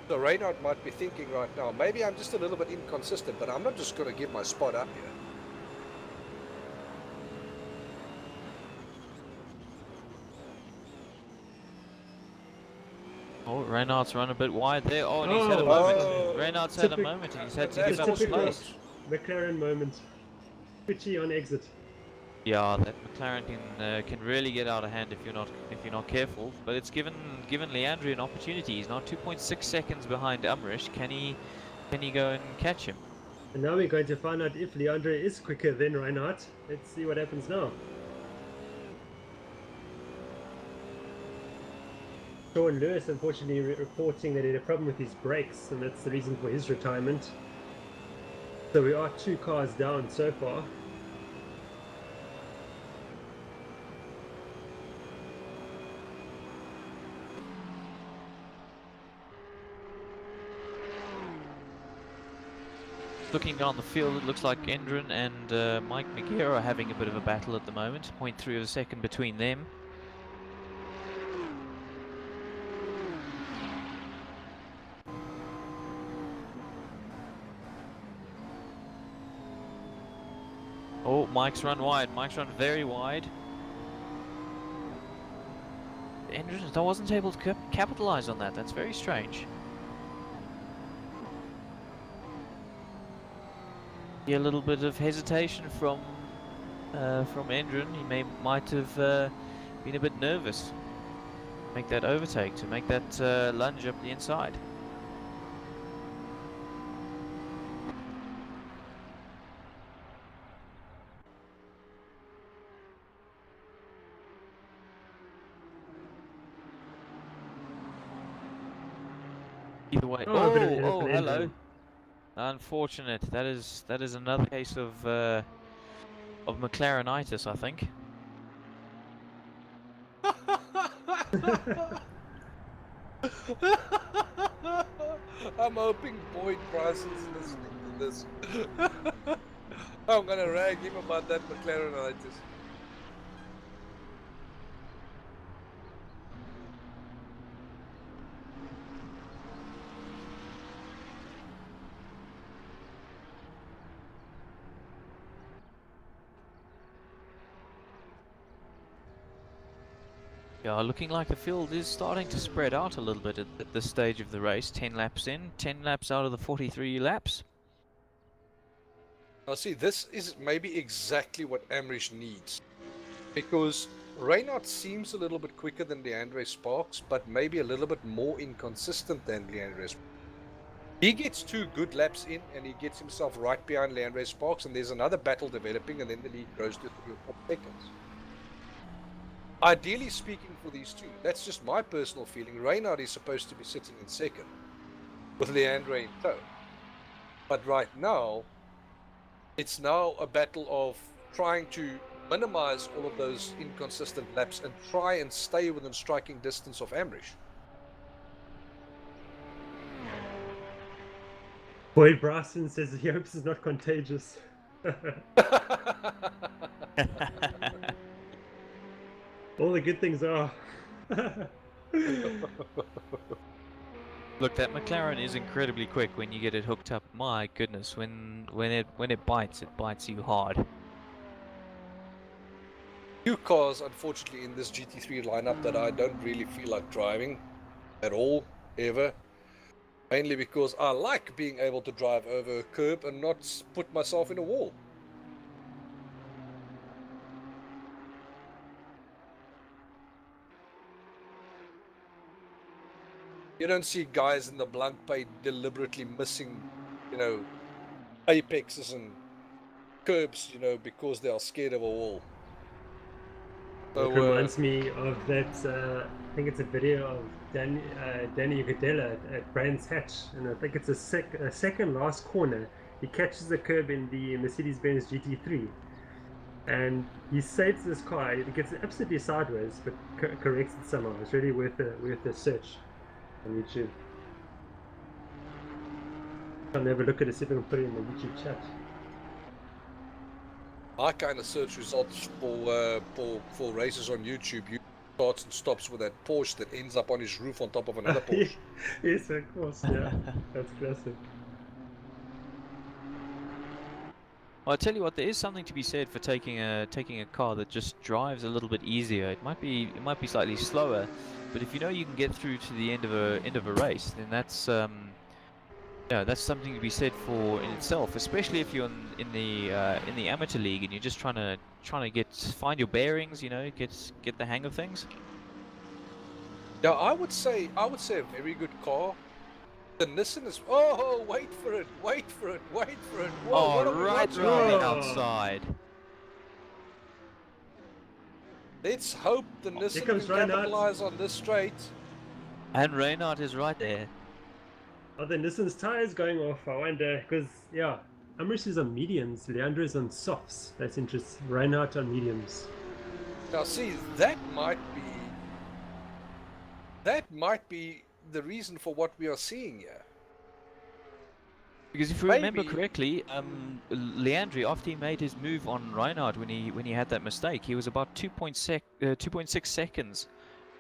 So Reinhardt might be thinking right now, maybe I'm just a little bit inconsistent, but I'm not just going to give my spot up here. Oh, Reinhardt's run a bit wide there. Oh, and he's had a moment. Reinhardt's had a Typical- moment and he's had to That's give up typical. space. McLaren moment. Twitchy on exit. Yeah, that McLaren can really get out of hand if you're not careful. But it's given Leandri an opportunity. He's now 2.6 seconds behind Umrish. Can he go and catch him? And now we're going to find out if Leandre is quicker than Reinhardt. Let's see what happens now. Sean Lewis unfortunately reporting that he had a problem with his brakes, and that's the reason for his retirement. So we are 2 cars down so far. Looking down the field, it looks like Endron and Mike McGear are having a bit of a battle at the moment. 0.3 of a second between them. Oh, Mike's run wide. Mike's run very wide. Endron wasn't able to capitalize on that. That's very strange. A little bit of hesitation from Endron. He might have been a bit nervous. Make that overtake, to make that lunge up the inside. Either way. Oh, a bit of an Oh, Endron. hello. Unfortunate. That is another case of McLarenitis, I think. I'm hoping Boyd Price is listening to this. I'm gonna rag him about that McLarenitis. Yeah, looking like the field is starting to spread out a little bit at this stage of the race. 10 laps in, 10 laps out of the 43 laps. Now see, this is maybe exactly what Amrish needs. Because Reinhardt seems a little bit quicker than Leandre Sparks, but maybe a little bit more inconsistent than Leandre Sparks. He gets 2 good laps in and he gets himself right behind Leandre Sparks, and there's another battle developing, and then the lead grows to 3 or 4 seconds. Ideally speaking for these two, that's just my personal feeling, Reinhardt is supposed to be sitting in second with Leandre in tow. But right now, it's now a battle of trying to minimize all of those inconsistent laps and try and stay within striking distance of Amrish. Boyd Bryson says he hopes it's not contagious. All the good things are. Look, that McLaren is incredibly quick when you get it hooked up. My goodness, when it bites you hard. Few cars, unfortunately, in this GT3 lineup that I don't really feel like driving at all, ever. Mainly because I like being able to drive over a curb and not put myself in a wall. You don't see guys in the blank pay deliberately missing, you know, apexes and curbs, you know, because they are scared of a wall. It reminds me of that, I think it's a video of Danny Ugadella at Brands Hatch, and I think it's a second last corner. He catches the curb in the Mercedes-Benz GT3, and he saves this car. It gets absolutely sideways, but corrects it somehow. It's really worth a search on YouTube. I'll never look at it, see if I can put it in the YouTube chat. My kind of search results for races on YouTube, you starts and stops with that Porsche that ends up on his roof on top of another Porsche. Yes, of course, yeah. That's classic. Well, I tell you what, there is something to be said for taking a car that just drives a little bit easier. It might be slightly slower, but if you know you can get through to the end of a race, then that's yeah, that's something to be said for in itself. Especially if you're in the amateur league and you're just trying to find your bearings, you know, get the hang of things. Yeah, I would say a very good car. The Nissan is. Oh, wait for it! Wait for it! Wait for it! Whoa, Oh, what are we right watching? round the Whoa. outside. Let's hope the Nissan can Reinhardt. capitalize on this straight. And Reinhardt is right there. Are the Nissan's tires going off? I wonder, because yeah, Amrish is on mediums, Leandro is on softs. That's interesting. Reinhardt on mediums. Now, see, that might be the reason for what we are seeing here. Because if you remember correctly, Leandri, after he made his move on Reinhardt when he had that mistake, he was about 2.6 seconds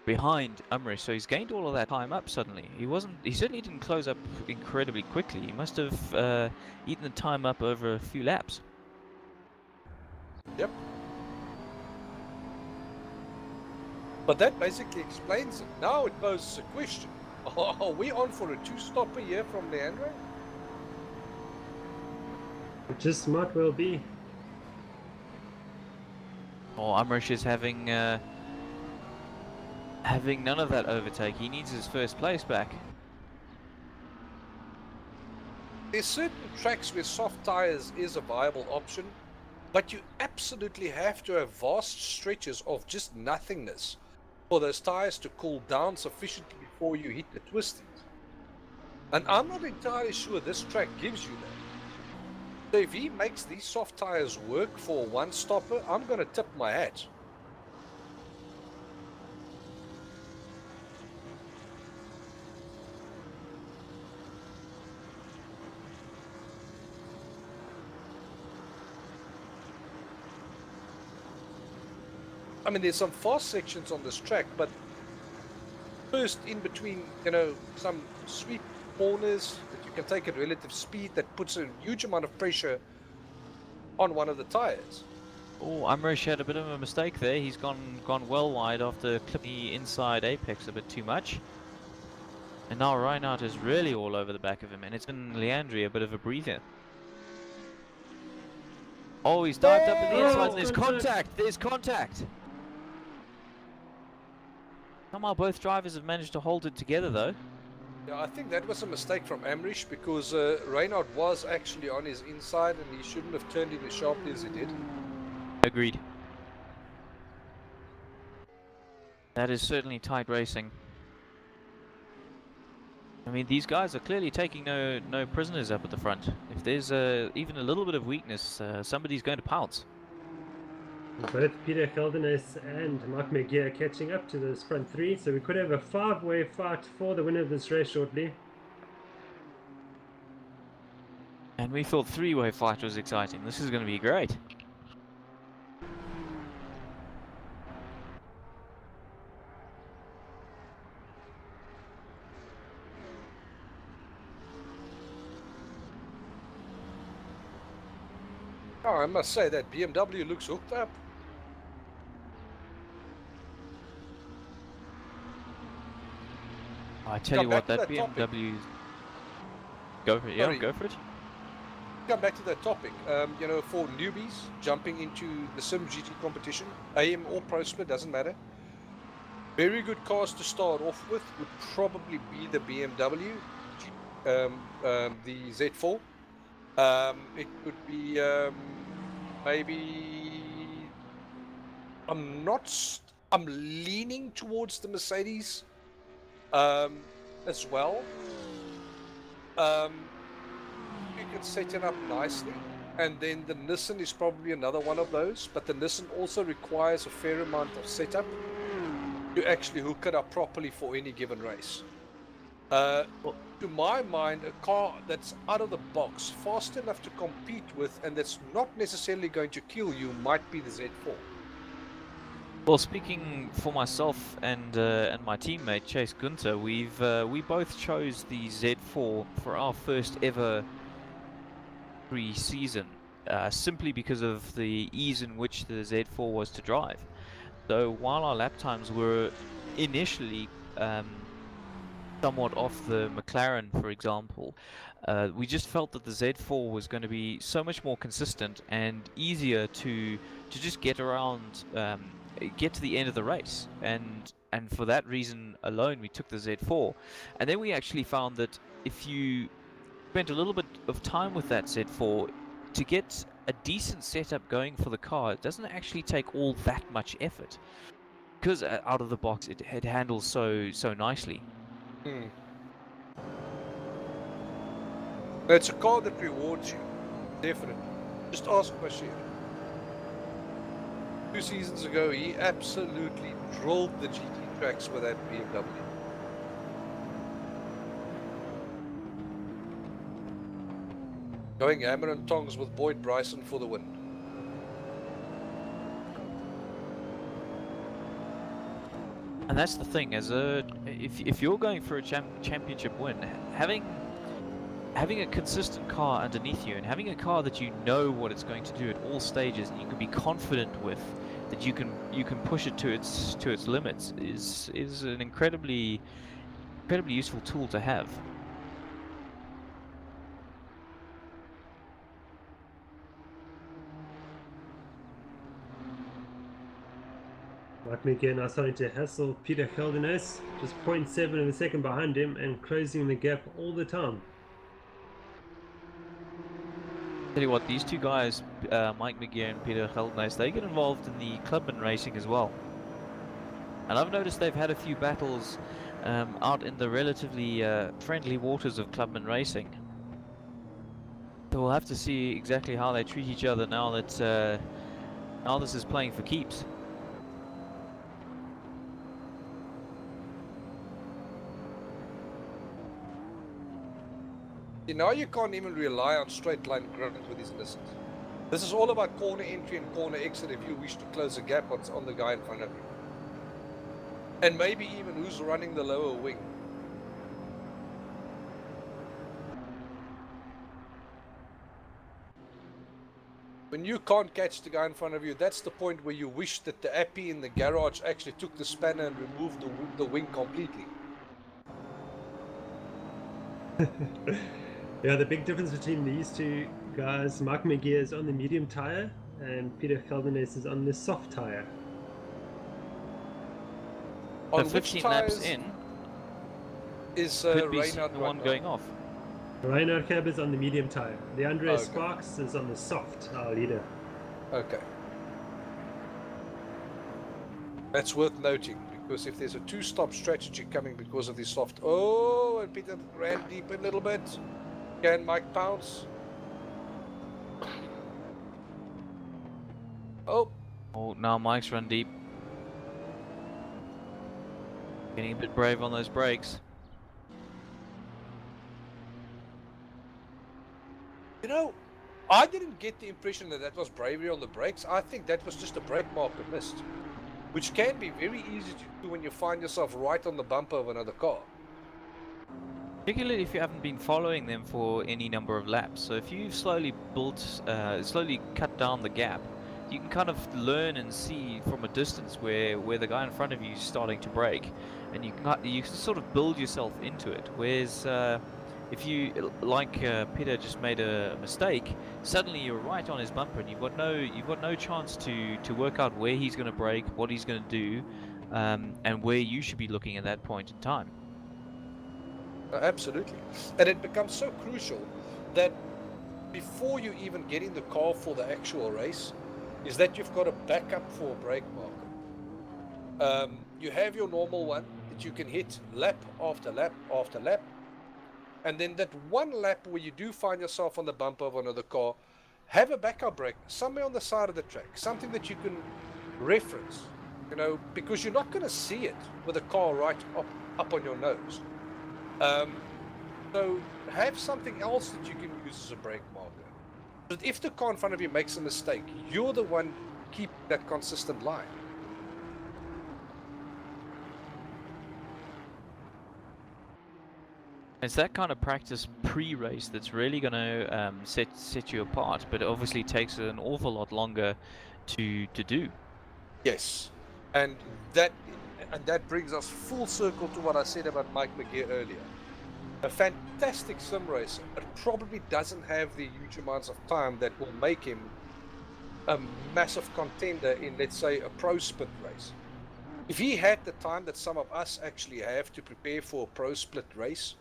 behind Umrish, so he's gained all of that time up suddenly. He certainly didn't close up incredibly quickly. He must have eaten the time up over a few laps. Yep. But that basically explains it. Now it poses a question. Are we on for a two-stopper here from Leandro? It just might well be. Oh, Umrish is having none of that overtake. He needs his first place back. There's certain tracks where soft tires is a viable option, but you absolutely have to have vast stretches of just nothingness for those tires to cool down sufficiently before you hit the twistings. And I'm not entirely sure this track gives you that. So if he makes these soft tires work for one stopper, I'm going to tip my hat. I mean, there's some fast sections on this track, but first in between, you know, some sweet corners that you can take at relative speed that puts a huge amount of pressure on one of the tires. Oh, Umrish had a bit of a mistake there. He's gone well wide after clipping the inside apex a bit too much. And now Reinhardt is really all over the back of him, and it's been Leandri a bit of a breather. Oh, he's dived up in the inside, and there's contact! There's contact! Somehow both drivers have managed to hold it together, though. Yeah, I think that was a mistake from Amrish because Reinhardt was actually on his inside and he shouldn't have turned in as sharply as he did. Agreed. That is certainly tight racing. I mean, these guys are clearly taking no prisoners up at the front. If there's even a little bit of weakness, somebody's going to pounce. Both Peter Geldenhuys and Mark McGee are catching up to those front three, so we could have a five-way fight for the winner of this race shortly. And we thought three-way fight was exciting. This is going to be great. Oh, I must say that BMW looks hooked up. I tell Come you back what, to that that topic. BMW... Go for it, yeah, Sorry. go for it. Come back to that topic. You know, for newbies jumping into the simGT competition, AM or Pro Split, doesn't matter. Very good cars to start off with would probably be the BMW, the Z4. It could be maybe. I'm leaning towards the Mercedes as well. You can set it up nicely, and then the Nissan is probably another one of those, but the Nissan also requires a fair amount of setup to actually hook it up properly for any given race. To my mind, a car that's out of the box, fast enough to compete with, and that's not necessarily going to kill you, might be the Z4. Well, speaking for myself and my teammate Chase Gunter, we both chose the Z4 for our first ever pre-season, simply because of the ease in which the Z4 was to drive. So while our lap times were initially somewhat off the McLaren, for example, we just felt that the Z4 was going to be so much more consistent and easier to just get around, get to the end of the race, and for that reason alone, we took the Z4. And then we actually found that if you spent a little bit of time with that Z4 to get a decent setup going for the car, it doesn't actually take all that much effort, because out of the box it handles so nicely. It's a car that rewards you, definitely. Just ask Bashir. 2 seasons ago, he absolutely drilled the GT tracks with that BMW. Going hammer and tongs with Boyd Bryson for the win. And that's the thing, if you're going for a championship win, having a consistent car underneath you and having a car that you know what it's going to do at all stages and you can be confident with, that you can push it to its limits, is an incredibly useful tool to have. Mike McGinn are starting to hassle Peter Holden-Jones, just 0.7 of a second behind him and closing the gap all the time. Tell you what, these two guys, Mike McGear and Peter Holden-Jones, they get involved in the clubman racing as well. And I've noticed they've had a few battles out in the relatively friendly waters of clubman racing. So we'll have to see exactly how they treat each other now that now this is playing for keeps. Now you can't even rely on straight line growth with these Nissans. This is all about corner entry and corner exit if you wish to close a gap on the guy in front of you. And maybe even who's running the lower wing. When you can't catch the guy in front of you, that's the point where you wish that the appy in the garage actually took the spanner and removed the wing completely. Yeah, the big difference between these two guys, Mike McGear is on the medium tire and Peter Holden-Jones is on the soft tire. So On 15 which laps tires in, is could be Reinhard the one right going now? off. Reinhard Cab is on the medium tire. The Andreas Okay. Sparks is on the soft, our leader. Okay. That's worth noting, because if there's a two-stop strategy coming because of the soft... Oh, and Peter ran deep a little bit. Can Mike pounce? Oh, Oh, now Mike's run deep. Getting a bit brave on those brakes. You know, I didn't get the impression that that was bravery on the brakes. I think that was just a brake marker missed, which can be very easy to do when you find yourself right on the bumper of another car. Particularly if you haven't been following them for any number of laps. So if you've slowly slowly cut down the gap, you can kind of learn and see from a distance where the guy in front of you is starting to brake, and you can sort of build yourself into it. Whereas if you, like Peter just made a mistake, suddenly you're right on his bumper, and you've got no chance to work out where he's going to brake, what he's going to do, and where you should be looking at that point in time. Absolutely. And it becomes so crucial that before you even get in the car for the actual race, is that you've got a backup for a brake marker. You have your normal one that you can hit lap after lap after lap. And then that one lap where you do find yourself on the bumper of another car, have a backup brake somewhere on the side of the track, something that you can reference, you know, because you're not going to see it with a car right up on your nose. So have something else that you can use as a brake marker. But if the car in front of you makes a mistake, you're the one keeping that consistent line. It's that kind of practice pre-race that's really going to set you apart, but it obviously takes an awful lot longer to do. Yes, and that brings us full circle to what I said about Mike McGee earlier. A fantastic sim racer, but probably doesn't have the huge amounts of time that will make him a massive contender in, let's say, a pro split race. If he had the time that some of us actually have to prepare for a pro split race,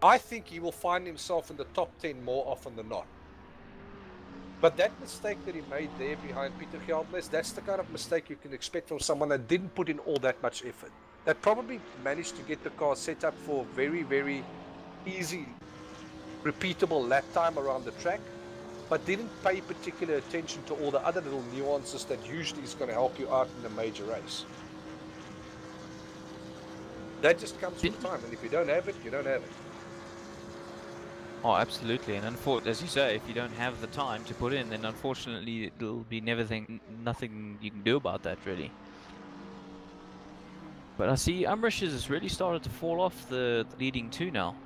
I think he will find himself in the top 10 more often than not. But that mistake that he made there behind Peter Geltnes, that's the kind of mistake you can expect from someone that didn't put in all that much effort. That probably managed to get the car set up for very, very easy, repeatable lap time around the track, but didn't pay particular attention to all the other little nuances that usually is going to help you out in a major race. That just comes with time, and if you don't have it, you don't have it. Oh, absolutely. And as you say, if you don't have the time to put in, then unfortunately it'll be nothing you can do about that, really. But I see Umbrish has really started to fall off the leading two now.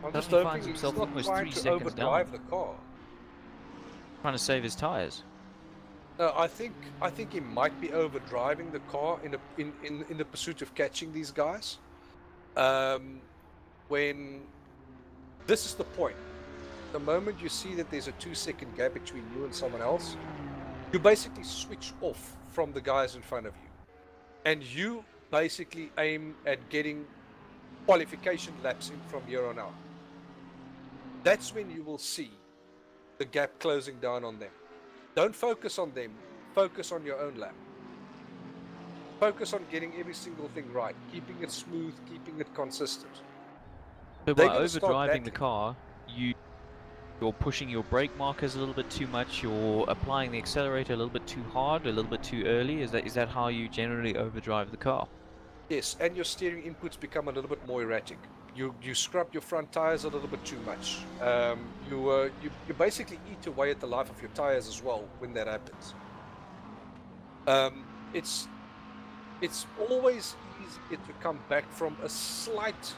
I'm just Suddenly hoping finds he's himself not almost trying 3 to seconds overdrive down, the car. trying to save his tires. No, I think he might be overdriving the car in the pursuit of catching these guys. When this is the point, the moment you see that there's a 2-second gap between you and someone else, you basically switch off from the guys in front of you, and you basically aim at getting qualification laps in from here on out. That's when you will see the gap closing down on them. Don't focus on them, focus on your own lap. Focus on getting every single thing right, keeping it smooth, keeping it consistent. So They're by gonna start overdriving the battling. car, you're pushing your brake markers a little bit too much, you're applying the accelerator a little bit too hard, a little bit too early. Is that how you generally overdrive the car? Yes, and your steering inputs become a little bit more erratic. You scrub your front tires a little bit too much. You basically eat away at the life of your tires as well when that happens. It's always easier to come back from a slight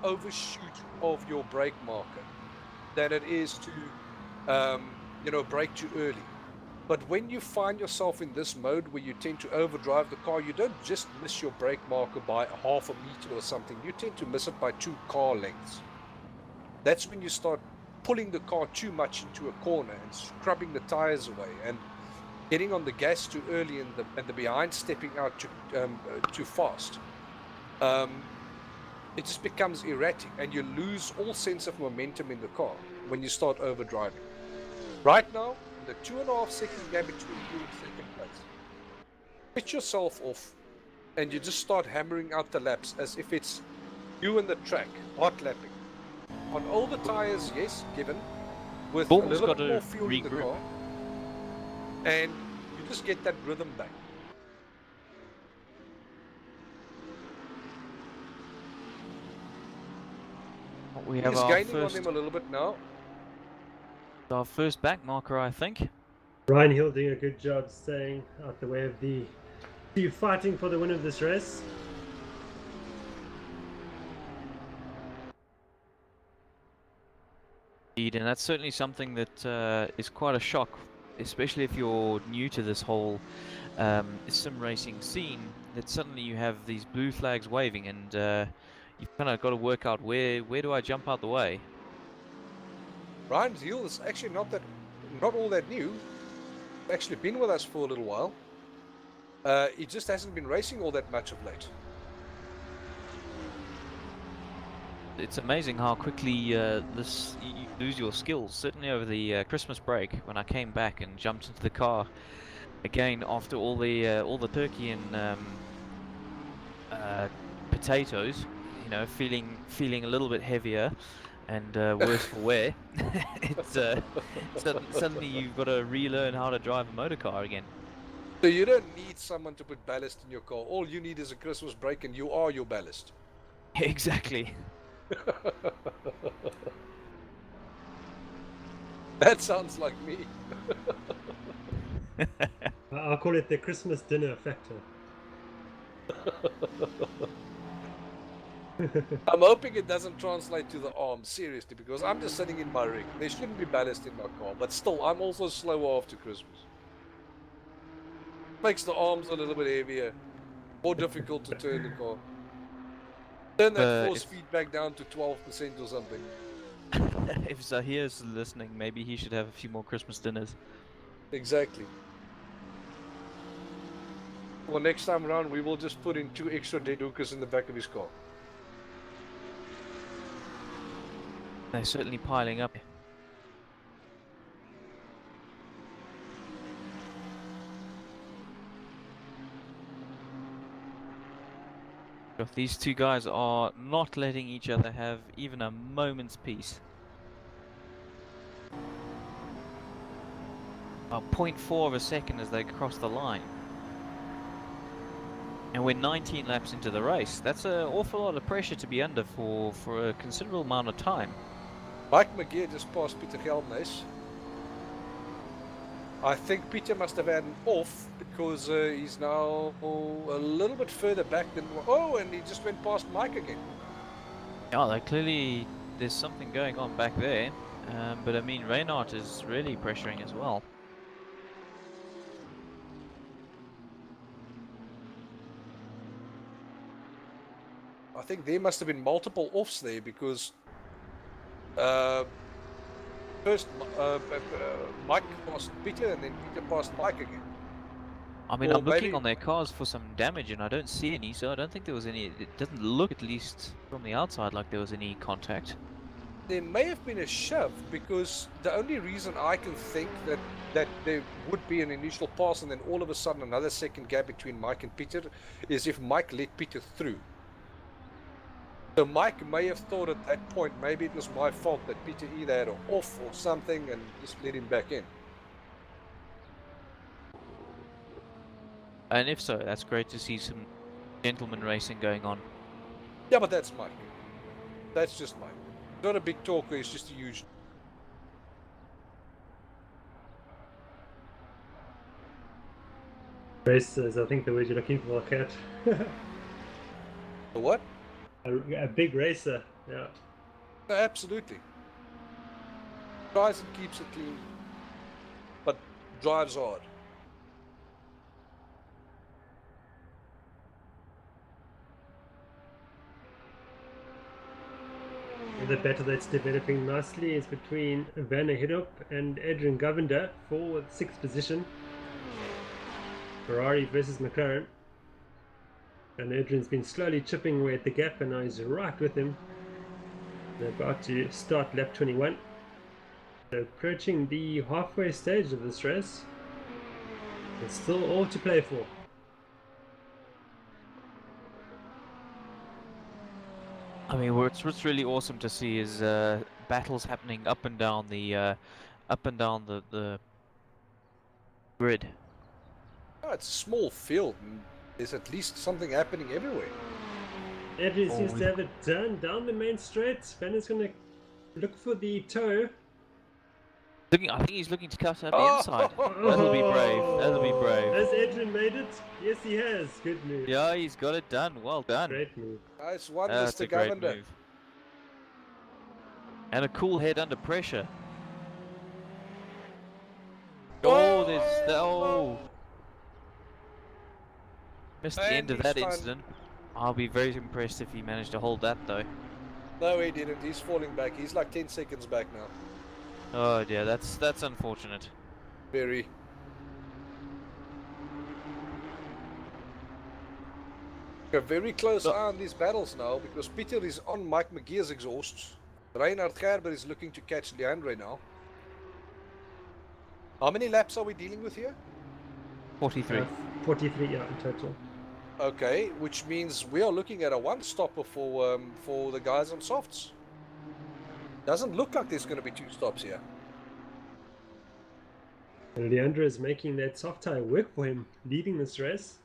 overshoot of your brake marker than it is to brake too early. But when you find yourself in this mode where you tend to overdrive the car, you don't just miss your brake marker by half a meter or something. You tend to miss it by 2 car lengths. That's when you start pulling the car too much into a corner and scrubbing the tires away and getting on the gas too early and the behind stepping out too fast. It just becomes erratic and you lose all sense of momentum in the car when you start overdriving. Right now, the 2.5 second gap between you and second place. Switch yourself off and you just start hammering out the laps as if it's you and the track, hot lapping. On older tires, yes, given, with a little bit more fuel in the car, and you just get that rhythm back. We have He's our gaining on first, him a little bit now. our first back marker, I think. Ryan Hill doing a good job staying out the way of the two fighting for the win of this race. Indeed, and that's certainly something that is quite a shock, especially if you're new to this whole sim racing scene. That suddenly you have these blue flags waving, and you've kind of got to work out where do I jump out the way. Ryan's Hill is actually not all that new. He's actually been with us for a little while. He just hasn't been racing all that much of late. It's amazing how quickly you lose your skills. Certainly over the Christmas break, when I came back and jumped into the car again after all the turkey and potatoes, you know, feeling a little bit heavier and worse for wear. It's suddenly you've got to relearn how to drive a motor car again. So you don't need someone to put ballast in your car. All you need is a Christmas break and you are your ballast. Exactly. That sounds like me. I'll call it the Christmas dinner factor. I'm hoping it doesn't translate to the arm, seriously, because I'm just sitting in my rig. There shouldn't be ballast in my car, but still, I'm also slower after Christmas. Makes the arms a little bit heavier, more difficult to turn the car. Turn that force feedback down to 12% or something. If Zahir's listening, maybe he should have a few more Christmas dinners. Exactly. Well, next time around, we will just put in 2 extra dead hookers in the back of his car. They're certainly piling up. These two guys are not letting each other have even a moment's peace. About 0.4 of a second as they cross the line. And we're 19 laps into the race. That's an awful lot of pressure to be under for a considerable amount of time. Mike McGee just passed Peter Gelbnes. I think Peter must have had an off because he's now a little bit further back than... Oh, and he just went past Mike again. Yeah, clearly there's something going on back there. But I mean, Reinhardt is really pressuring as well. I think there must have been multiple offs there because first Mike passed Peter and then Peter passed Mike again. I mean, Or I'm looking maybe- on their cars for some damage and I don't see any, so I don't think there was any. It doesn't look, at least from the outside, like there was any contact. There may have been a shove because the only reason I can think that there would be an initial pass and then all of a sudden another second gap between Mike and Peter is if Mike let Peter through. So Mike may have thought at that point maybe it was my fault that Peter either had an off or something and just let him back in. And if so, that's great to see some gentleman racing going on. Yeah, but that's Mike. That's just Mike. He's not a big talker, he's just a huge... Racers, I think the word you're looking for, Cat. The what? A big racer, yeah. No, absolutely. Tries and keeps it clean, but drives hard. The battle that's developing nicely is between Werner Hiddop and Adrian Govender for the 6th position. Ferrari versus McLaren. And Adrian's been slowly chipping away at the gap and now he's right with him. They're about to start lap 21. They're approaching the halfway stage of this race. There's still all to play for. I mean, what's really awesome to see is battles happening up and down the grid. Oh, it's a small field and there's at least something happening everywhere. Adrian seems Oh, to have it done down the main straight. Banner's going to look for the toe. I think he's looking to cut out the Oh! inside. That'll be brave. That'll be brave. Has Adrian made it? Yes, he has. Good move. Yeah, he's got it done. Well done. Great move. Nice one, That's Mr. a great Governor. move. And a cool head under pressure. Oh, there's the missed the And end of he's that fine. incident. I'll be very impressed if he managed to hold that though. No, he didn't. He's falling back. He's like 10 seconds back now. Oh dear, that's unfortunate. Very. A very close eye on these battles now because Peter is on Mike McGee's exhausts. Reinhard Gerber is looking to catch Leandre now. How many laps are we dealing with here? 43. 43, yeah, in total. Okay, which means we are looking at a one-stopper for the guys on softs. Doesn't look like there's going to be two stops here. And Leandro is making that soft tire work for him, leading this race.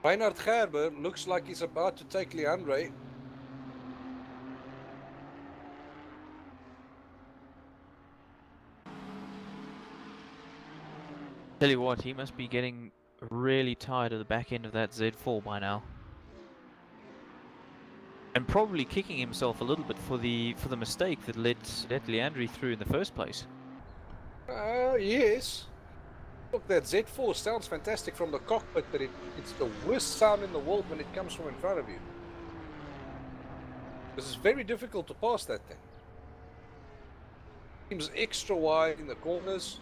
Reinhard Gerber looks like he's about to take Leandre. Tell you what, he must be getting really tired of the back end of that Z4 by now. And probably kicking himself a little bit for the mistake that let Leandre through in the first place. Yes. Look, that Z4 sounds fantastic from the cockpit, but it's the worst sound in the world when it comes from in front of you. Because it's very difficult to pass that thing. Seems extra wide in the corners.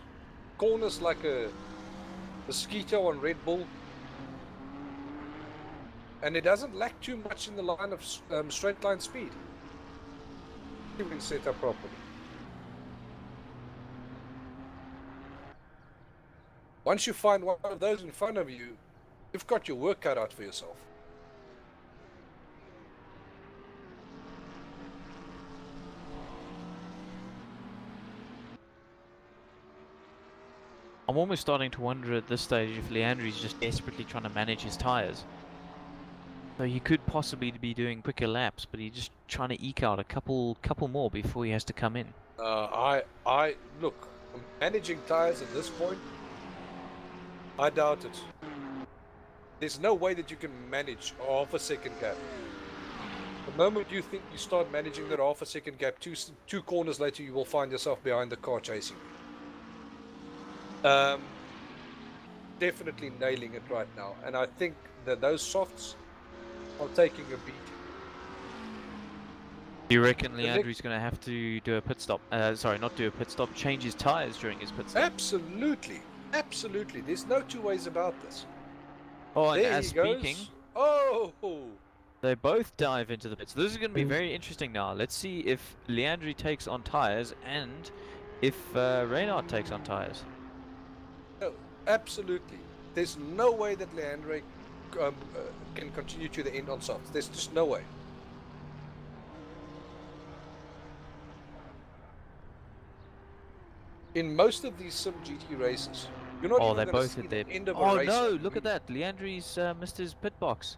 Corners like a mosquito on Red Bull. And it doesn't lack too much in the line of straight line speed. It's been set up properly. Once you find one of those in front of you, you've got your work cut out for yourself. I'm almost starting to wonder at this stage if Leandre's just desperately trying to manage his tyres. So he could possibly be doing quicker laps, but he's just trying to eke out a couple more before he has to come in. Look, managing tyres at this point, I doubt it. There's no way that you can manage a half a second gap. The moment you think you start managing that half a second gap, two corners later you will find yourself behind the car chasing you. Definitely nailing it right now. And I think that those softs are taking a beat. Do you reckon Leandre's going to have to do a pit stop? Sorry, not do a pit stop, change his tyres during his pit stop? Absolutely. Absolutely. There's no two ways about this. Oh, and There as he goes. speaking, Oh! they both dive into the pits. This is going to be very interesting now. Let's see if Leandre takes on tyres and if Reinhard takes on tyres. No, absolutely. There's no way that Leandre can continue to the end on softs. There's just no way. In most of these simGT races, you're not even They're going to both see at the their... end of a Oh race. no, look at that. Leandre's missed his pit box.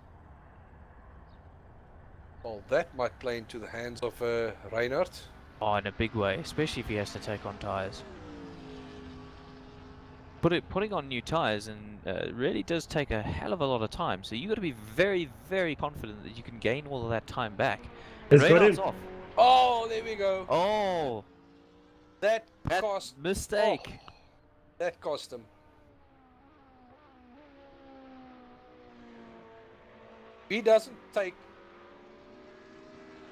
Well, that might play into the hands of Reinhard. Oh, in a big way, especially if he has to take on tyres. Putting on new tyres and really does take a hell of a lot of time. So you got to be very, very confident that you can gain all of that time back. It's got Reinhard's him. off. Oh, there we go. Oh, That that cost. mistake. Oh, that cost him. He doesn't take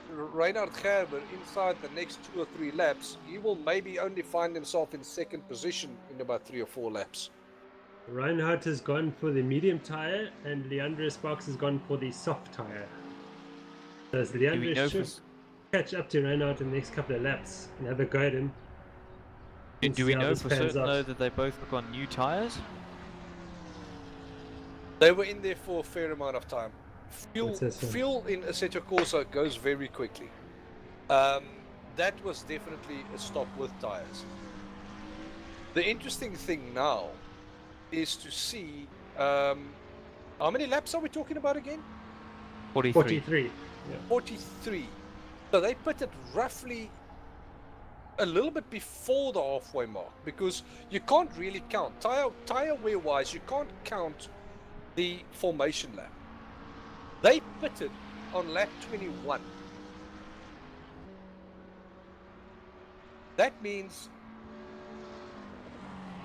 Reinhard Gerber inside the next 2 or 3 laps. He will maybe only find himself in second position in about 3 or 4 laps. Reinhardt has gone for the medium tire and Leandro Sparks has gone for the soft tire. Does Do we Leandro know should catch up to Renault in the next couple of laps and have a go at him. do we know for certain though that they both got on new tires? They were in there for a fair amount of time. What's this one? Fuel in Assetto Corsa goes very quickly. That was definitely a stop with tires. The interesting thing now is to see how many laps are we talking about again? 43. 43. Yeah. 43. So they put it roughly a little bit before the halfway mark, because you can't really count tire wear wise. You can't count the formation lap. They pitted on lap 21. That means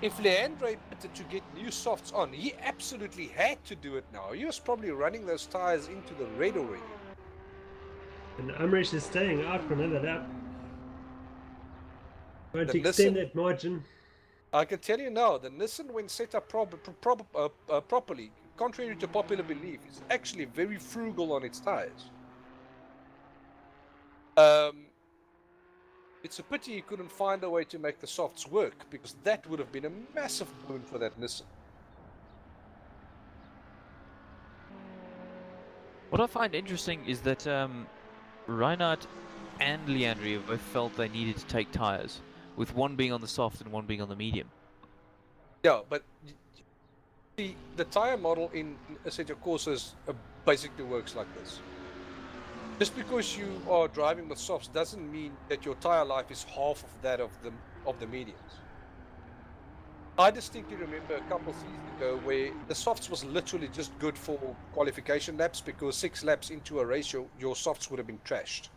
if Leandro pitted to get new softs on, he absolutely had to do it now. He was probably running those tires into the red already. And Amrish is staying out for another lap. Trying to The extend Nissan- that margin. I can tell you now, the Nissan, when set up properly, contrary to popular belief, is actually very frugal on its tires. It's a pity he couldn't find a way to make the softs work, because that would have been a massive boon for that Nissan. What I find interesting is that Reinhardt and Leandri both felt they needed to take tires, with one being on the soft and one being on the medium. Yeah, but the tire model in Assetto Corsa basically works like this. Just because you are driving with softs doesn't mean that your tire life is half of that of the mediums. I distinctly remember a couple seasons ago where the softs was literally just good for qualification laps, because 6 laps into a race your softs would have been trashed.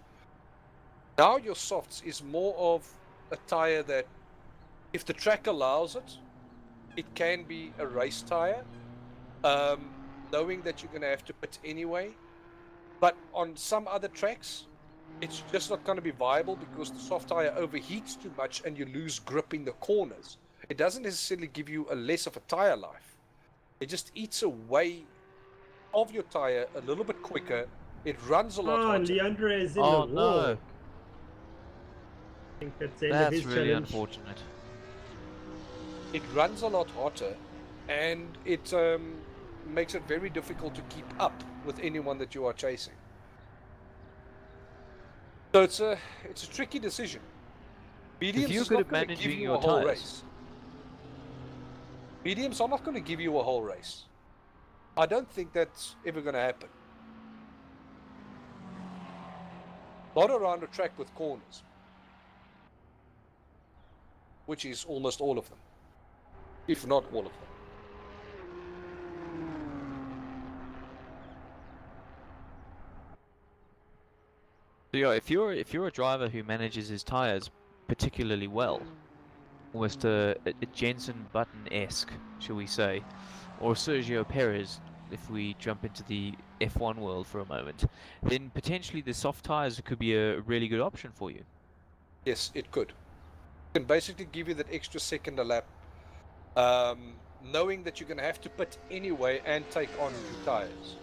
Now your softs is more of a tire that, if the track allows it, it can be a race tire, knowing that you're going to have to pit anyway. But on some other tracks, it's just not going to be viable, because the soft tire overheats too much and you lose grip in the corners. It doesn't necessarily give you a less of a tire life. It just eats away of your tire a little bit quicker. It runs a lot Oh, hotter. Leandro is in Oh, the wall. no. I think that's the end of That's his really challenge. unfortunate. It runs a lot hotter, and it makes it very difficult to keep up with anyone that you are chasing. So it's a tricky decision. Mediums you're is good not at going to give managing you your a whole tires. race. Mediums are not going to give you a whole race. I don't think that's ever going to happen. Not around a track with corners, which is almost all of them, if not all of them. So yeah, if you're a driver who manages his tires particularly well, almost a Jensen Button-esque, shall we say, or Sergio Perez, if we jump into the F1 world for a moment, then potentially the soft tires could be a really good option for you. Yes, it could. It can basically give you that extra second a lap, knowing that you're going to have to pit anyway and take on new tires.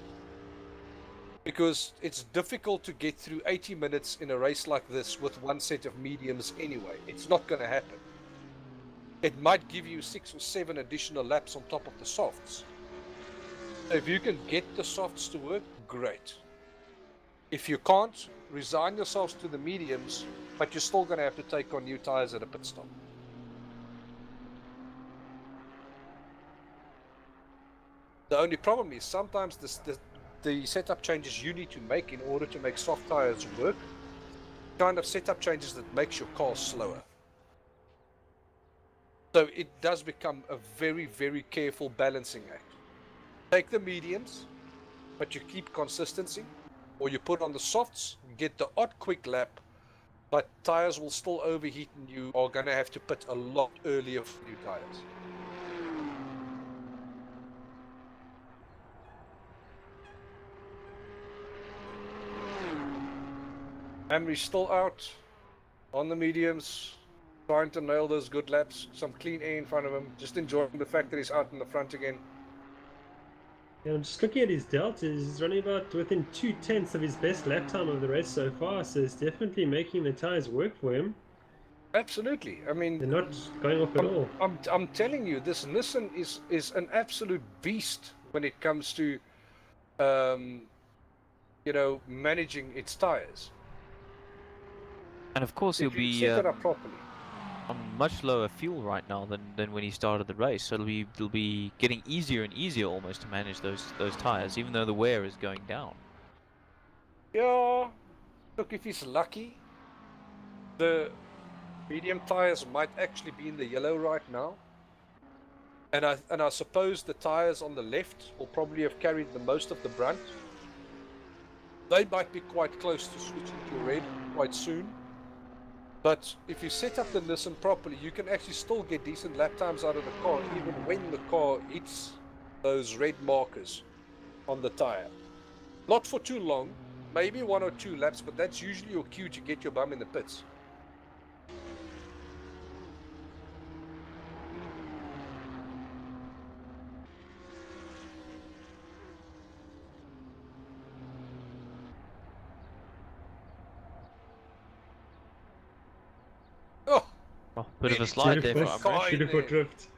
Because it's difficult to get through 80 minutes in a race like this with one set of mediums anyway. It's not going to happen. It might give you 6 or 7 additional laps on top of the softs. So if you can get the softs to work, great. If you can't, resign yourselves to the mediums, but you're still going to have to take on new tires at a pit stop. The only problem is sometimes the setup changes you need to make in order to make soft tires work, kind of setup changes that makes your car slower. So it does become a very, very careful balancing act. Take the mediums, but you keep consistency, or you put on the softs, get the odd quick lap, but tires will still overheat and you are going to have to pit a lot earlier for new tires. Henry's still out on the mediums, trying to nail those good laps, some clean air in front of him, just enjoying the fact that he's out in the front again. Yeah, I'm just looking at his deltas. He's running about within 2/10 of his best lap time of the race so far, so it's definitely making the tires work for him. Absolutely. I mean, They're not going off at all. I'm telling you, this Nissan is an absolute beast when it comes to, you know, managing its tires. And of course, he'll If you be set it up properly. on much lower fuel right now than when he started the race. So it'll be getting easier and easier almost to manage those tires, even though the wear is going down. Yeah, look, if he's lucky, the medium tires might actually be in the yellow right now. And I suppose the tires on the left will probably have carried the most of the brunt. They might be quite close to switching to red quite soon. But if you set up the Nissan properly, you can actually still get decent lap times out of the car, even when the car hits those red markers on the tire. Not for too long, maybe 1 or 2 laps, but that's usually your cue to get your bum in the pits. Oh, Oh, bit of a really slide there for Beautiful, car in beautiful there. drift.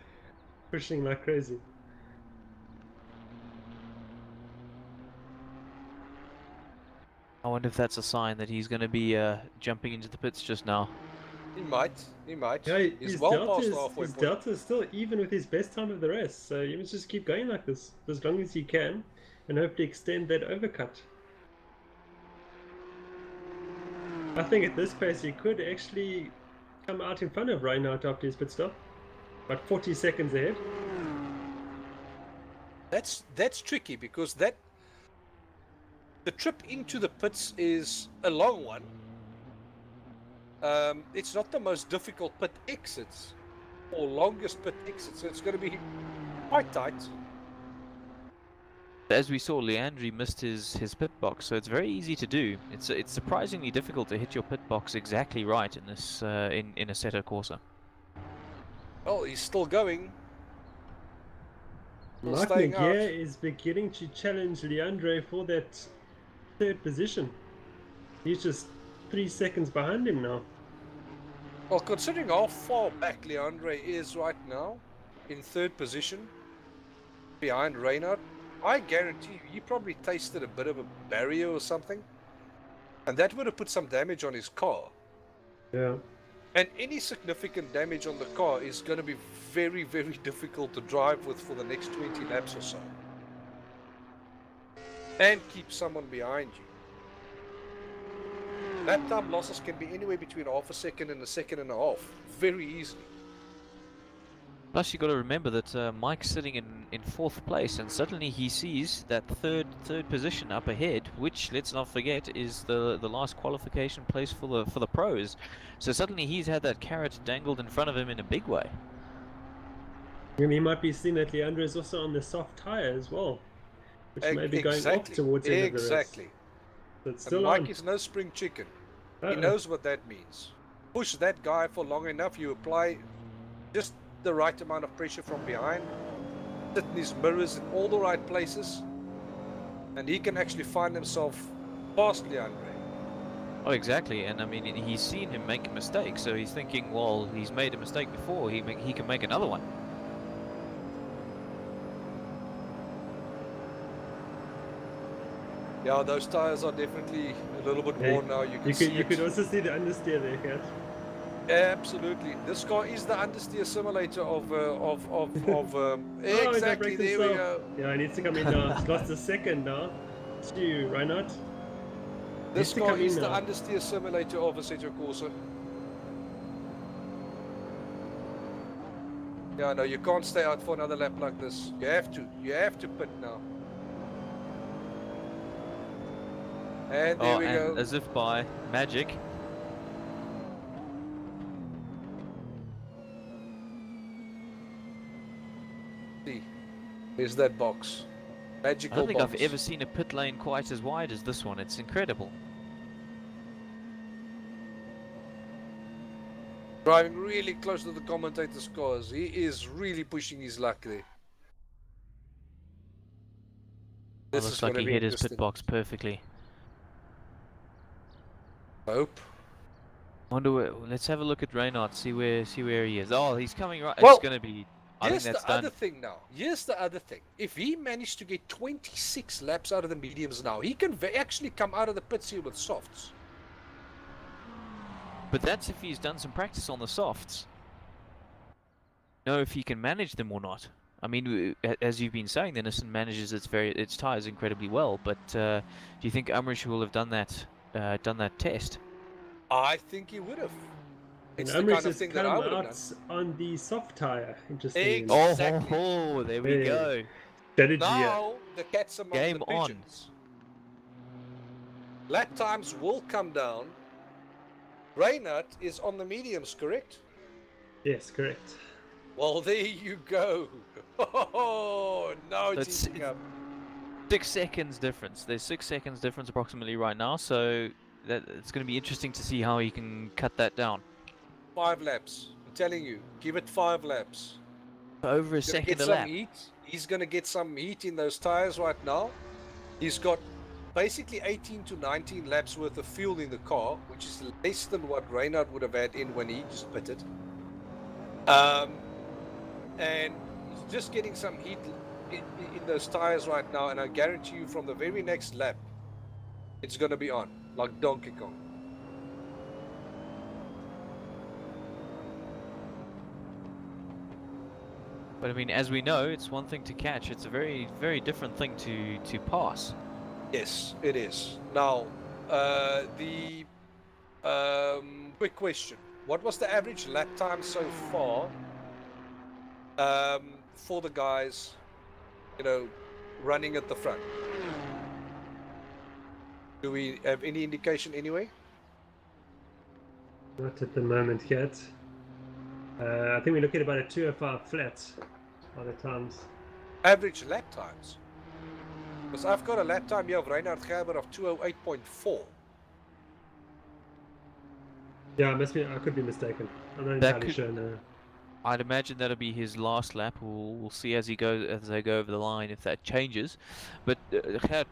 Pushing like crazy. I wonder if that's a sign that he's going to be jumping into the pits just now. He might. Yeah, He's well past the halfway his point. delta is still even with his best time of the race. So you must just keep going like this for as long as you can, and hopefully extend that overcut. I think at this pace he could actually come out in front of Reinhardt after his pit stop, about 40 seconds ahead. That's tricky because the trip into the pits is a long one. It's not the most difficult pit exits or longest pit exits, so it's going to be quite tight. As we saw, Leandri missed his pit box, so it's very easy to do. It's surprisingly difficult to hit your pit box exactly right in this in Assetto Corsa. Well, he's still going. Still Mark staying out. Megier is beginning to challenge Leandre for that third position. He's just 3 seconds behind him now. Well, considering how far back Leandre is right now, in third position, behind Reinhardt, I guarantee you, he probably tasted a bit of a barrier or something, and that would have put some damage on his car. Yeah. And any significant damage on the car is going to be very, very difficult to drive with for the next 20 laps or so. And keep someone behind you. Lap time losses can be anywhere between half a second and a second and a half. Very easily. Plus, you got to remember that Mike's sitting in fourth place, and suddenly he sees that third position up ahead, which, let's not forget, is the last qualification place for the pros. So suddenly he's had that carrot dangled in front of him in a big way. And he might be seeing that Leandro is also on the soft tire as well, which may be going off towards the end of the race. Exactly. So it's And still Mike on. is no spring chicken. He Uh-oh. knows what that means. Push that guy for long enough, you apply just the right amount of pressure from behind, sit in his mirrors in all the right places, and he can actually find himself past Leandre. Oh, exactly. And I mean, he's seen him make a mistake, so he's thinking, well, he's made a mistake before, he can make another one. Yeah, those tires are definitely a little bit worn now. You could also see the understeer there, Gert. Absolutely. This car is the understeer simulator of Oh, exactly, there we go. Yeah, he needs to come in now. He's lost a second now. To Reinhardt. This Needs to car come in is the now. understeer simulator of Assetto Corsa. Yeah, no, you can't stay out for another lap like this. You have to pit now. And there we go. As if by magic, See, there's that box. I Magical don't think box. I've ever seen a pit lane quite as wide as this one. It's incredible. Driving really close to the commentator's cars. He is really pushing his luck there. It This is looks like gonna he be hit his pit interesting. box perfectly. I hope. Wonder where, let's have a look at Reynard, see where he is. Oh, he's coming right. Well, It's gonna be. I think Here's that's the other done. thing now. Here's the other thing. If he managed to get 26 laps out of the mediums now, he can actually come out of the pits here with softs. But that's if he's done some practice on the softs. Know if he can manage them or not. I mean, as you've been saying, the Nissan manages its tires incredibly well. But do you think Amrish will have done that test? I think he would have. And It's the Umrish kind of has thing that I come would have out done. on the soft tire, interestingly. Exactly. Oh, there we Yeah. go. Strategy. Now the cat's among Game the on. pigeons. Lap times will come down. Reynard is on the mediums, correct? Yes, correct. Well, there you go. Oh, now it's heating up. 6 seconds difference. There's 6 seconds difference approximately right now, so it's going to be interesting to see how he can cut that down. 5 laps. I'm telling you, give it 5 laps. Over a He's gonna second get a some lap. heat. He's going to get some heat in those tires right now. He's got basically 18 to 19 laps worth of fuel in the car, which is less than what Reynard would have had in when he just pitted. And he's just getting some heat in those tires right now, and I guarantee you from the very next lap, it's going to be on, like Donkey Kong. But I mean, as we know, it's one thing to catch. It's a very, very different thing to pass. Yes, it is. Now, the quick question. What was the average lap time so far for the guys, running at the front? Do we have any indication anyway? Not at the moment yet. I think we're looking at about a 205 flat by the times. Average lap times? Because I've got a lap time here of Reinhard Gerber of 208.4. Yeah, I could be mistaken. I'm not That entirely sure now. I'd imagine that'll be his last lap. We'll see as they go over the line if that changes. But Gert,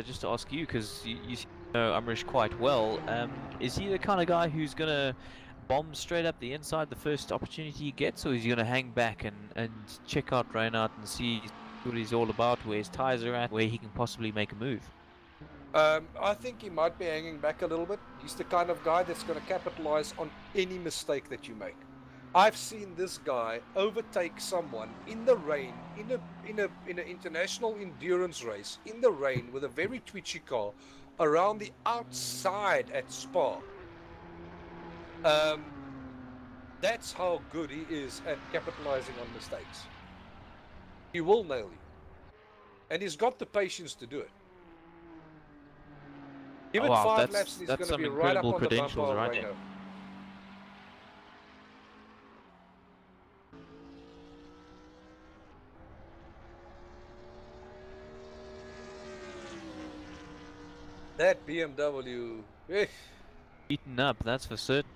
just to ask you, because you know Amrish quite well, is he the kind of guy who's gonna bomb straight up the inside the first opportunity he gets, or is he gonna hang back and check out Reynard and see what he's all about, where his tires are at, where he can possibly make a move? I think he might be hanging back a little bit. He's the kind of guy that's going to capitalize on any mistake that you make. I've seen this guy overtake someone in the rain, in an international endurance race, in the rain with a very twitchy car, around the outside at Spa. That's how good he is at capitalizing on mistakes. He will nail you. And he's got the patience to do it. Give it Wow, 5 that's laps and he's going to some be right up incredible on the bumper credentials of right Reynard. there. That BMW, Beaten up, that's for certain.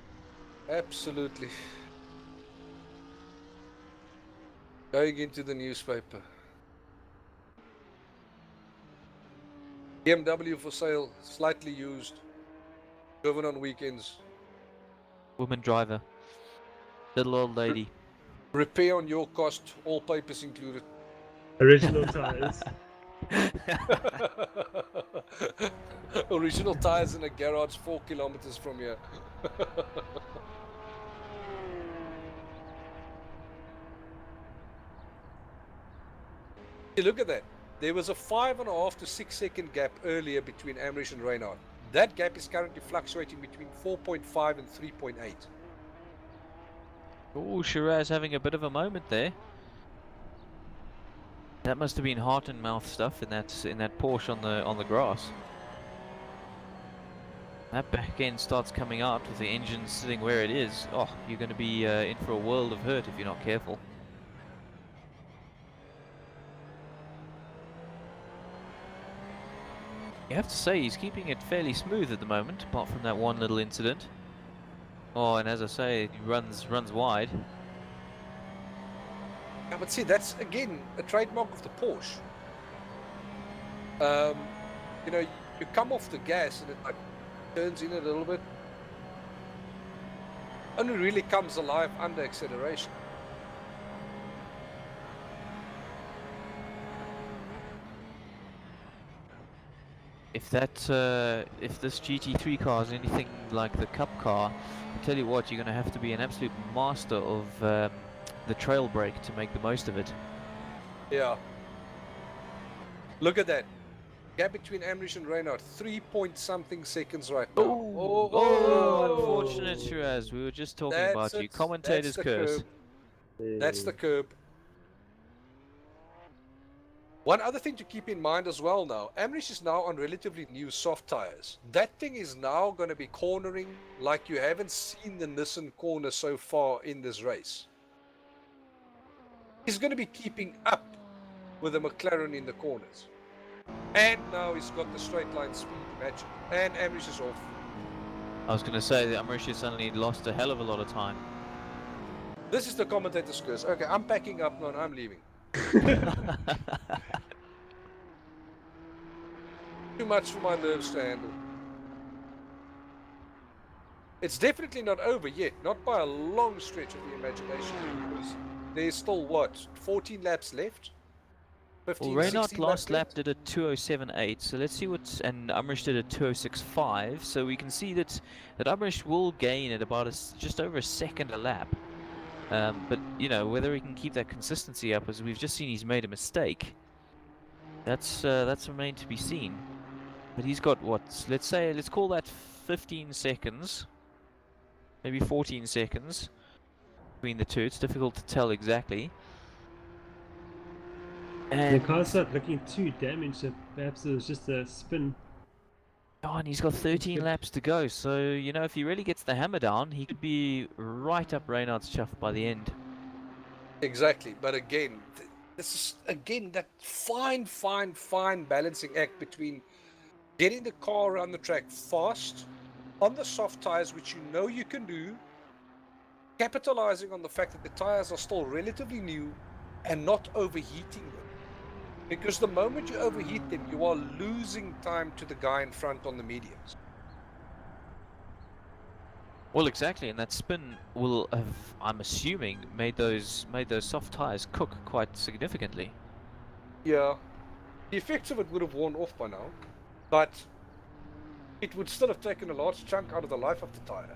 absolutely. Going into the newspaper. BMW for sale, slightly used, driven on weekends. Woman driver, little old lady. Repair on your cost, all papers included. Original tires. Original tires in a garage 4 kilometers from here. Look at that. There was a 5.5 to 6 second gap earlier between Amrish and Reynard. That gap is currently fluctuating between 4.5 and 3.8. Oh, Shiraz having a bit of a moment there. That must have been heart and mouth stuff in that Porsche on the grass. That back end starts coming out with the engine sitting where it is. Oh, you're going to be in for a world of hurt if you're not careful. You have to say he's keeping it fairly smooth at the moment, apart from that one little incident. Oh, and as I say, he runs wide. Yeah, but see, that's again a trademark of the Porsche. You know, you come off the gas and it like turns in a little bit. Only really comes alive under acceleration. If this GT3 car is anything like the Cup car, I tell you what, you're going to have to be an absolute master of the trail brake to make the most of it. Yeah. Look at that. Gap between Amrish and Reynard, 3-point-something seconds right now. Unfortunate, Shiraz. We were just talking about you. Commentators curse. That's the curb. One other thing to keep in mind as well now, Amrish is now on relatively new soft tires. That thing is now going to be cornering like you haven't seen the Nissan corner so far in this race. He's going to be keeping up with the McLaren in the corners. And now he's got the straight line speed matching. And Amrish is off. I was going to say that Amrish has suddenly lost a hell of a lot of time. This is the commentator's curse. Okay, I'm packing up now and I'm leaving. Too much for my nerves to handle. It's definitely not over yet, not by a long stretch of the imagination. Because there's still what, 14 laps left? 15, Well, Reynard 16 last lap laps did a 2:07.8, so let's see what, and Amrish did a 2:06.5. So we can see that Amrish will gain at about just over a second a lap. But you know, whether he can keep that consistency up, as we've just seen, he's made a mistake. That's remained to be seen. But he's got what? Let's call that 15 seconds, maybe 14 seconds between the two. It's difficult to tell exactly. And The car's not looking too damaged. Perhaps it was just a spin. oh, and he's got 13 Good. laps to go. So you know, if he really gets the hammer down, he could be right up Reynard's chuff by the end. Exactly, but again, this is again that fine balancing act between getting the car around the track fast on the soft tires, which you know you can do, capitalizing on the fact that the tires are still relatively new and not overheating them. Because the moment you overheat them, you are losing time to the guy in front on the mediums. Well, exactly, and that spin will have, I'm assuming, made those soft tires cook quite significantly. Yeah, the effects of it would have worn off by now, but it would still have taken a large chunk out of the life of the tire.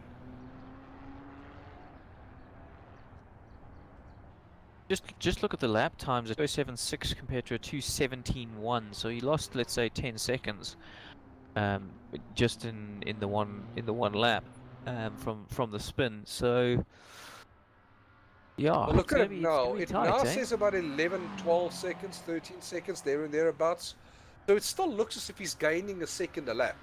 Just look at the lap times at 2:07.6 compared to a 2:17.1. So he lost, let's say, 10 seconds, just in the one lap, from the spin. So yeah, Well, look at it now. It It now says about 11, 12 seconds, 13 seconds, there and thereabouts. So it still looks as if he's gaining a second a lap.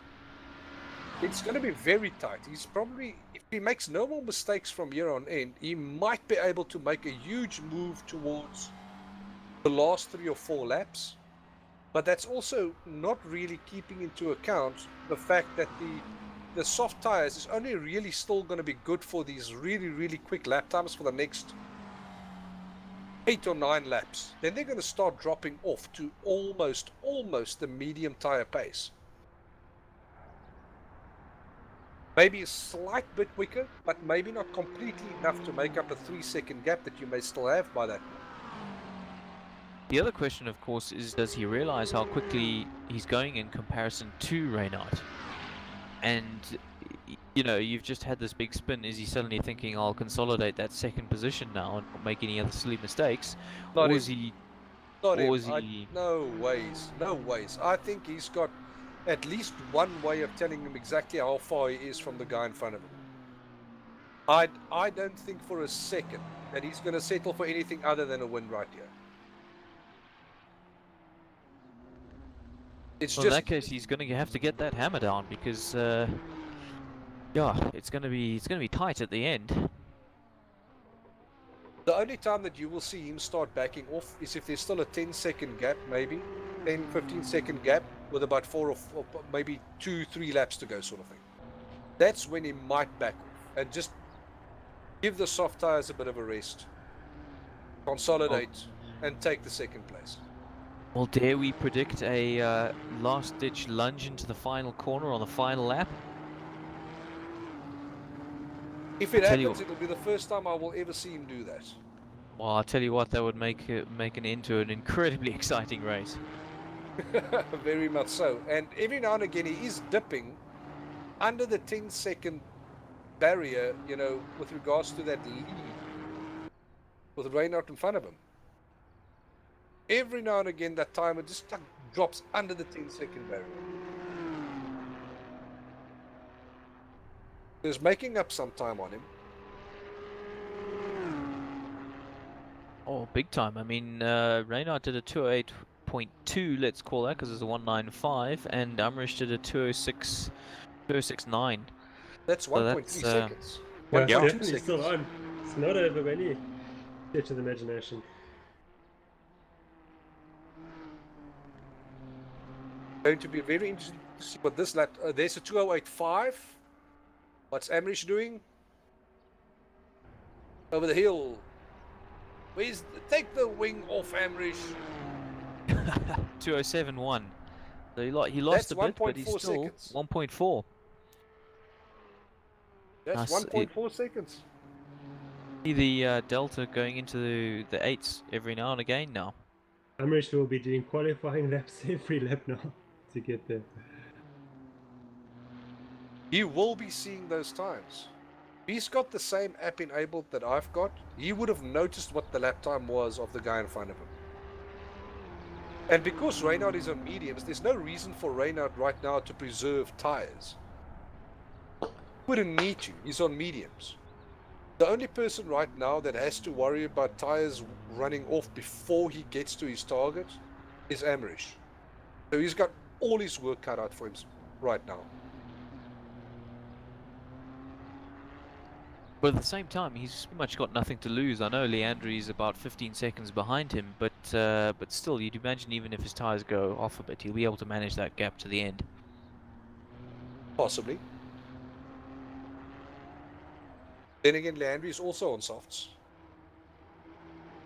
It's going to be very tight. He's probably, if he makes no more mistakes from here on in, he might be able to make a huge move towards the last 3 or 4 laps. But that's also not really keeping into account the fact that the soft tires is only really still going to be good for these really quick lap times for the next 8 or 9 laps. Then they're going to start dropping off to almost the medium tire pace. Maybe a slight bit quicker, but maybe not completely enough to make up a 3-second gap that you may still have by that. The other question, of course, is does he realize how quickly he's going in comparison to Reynard? And you know, you've just had this big spin. Is he suddenly thinking, I'll consolidate that second position now and not make any other silly mistakes? Not Or him. is he... Not Or him. is he... No ways. No ways. I think he's got at least one way of telling him exactly how far he is from the guy in front of him. I don't think for a second that he's going to settle for anything other than a win right here. It's Well, in just that case, he's going to have to get that hammer down because, yeah, it's going to be tight at the end. the only time that you will see him start backing off is if there's still a 10-second gap, maybe 10-15-second gap with about 4 or maybe 2-3 laps to go, sort of thing. That's when he might back off and just give the soft tires a bit of a rest, consolidate, and take the second place. Well, dare we predict a last-ditch lunge into the final corner on the final lap? If it Tell you happens, it'll be the first time I will ever see him do that. Well, I'll tell you what, that would make an end to an incredibly exciting race. Very much so. And every now and again, he is dipping under the 10-second barrier, you know, with regards to that lead with Reinhardt in front of him. Every now and again, that timer just drops under the 10-second barrier. He's making up some time on him. Oh, big time. I mean, Reinhardt did a 208.2, let's call that, because it's a 195, and Amrish did a 206.9. That's So 1.3 that's, seconds. Yeah, it's 1.2 definitely seconds. still on. It's not over by any stretch of the imagination. Going to be very interesting to see what this lap. There's a 208.5. What's Amrish doing? Over the hill. Take the wing off Amrish. 207.1. So he lost That's a bit, but he's 1.4 still seconds. 1.4. That's Nice. 1.4 seconds. See the delta going into the eights every now and again now. Amrish will be doing qualifying laps every lap now to get there. You will be seeing those times. He's got the same app enabled that I've got. He would have noticed what the lap time was of the guy in front of him. And because Reinhardt is on mediums, there's no reason for Reinhardt right now to preserve tires. Wouldn't need to. He's on mediums. The only person right now that has to worry about tires running off before he gets to his target is Amrish. So he's got all his work cut out for him right now. But at the same time, he's pretty much got nothing to lose. I know Leandri is about 15 seconds behind him, but still, you'd imagine even if his tires go off a bit, he'll be able to manage that gap to the end. Possibly. Then again, Leandri is also on softs.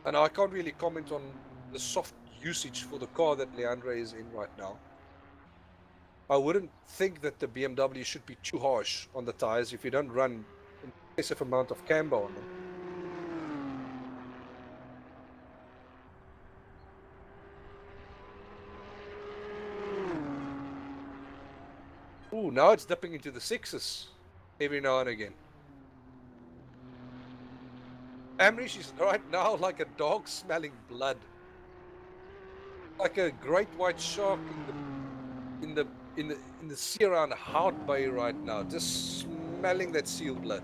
And I can't really comment on the soft usage for the car that Leandri is in right now. I wouldn't think that the BMW should be too harsh on the tires if you don't run an excessive amount of camber on them. Ooh, now it's dipping into the sixes every now and again. Amrish is right now like a dog smelling blood, like a great white shark in the sea around Hout Bay right now, just smelling that seal blood.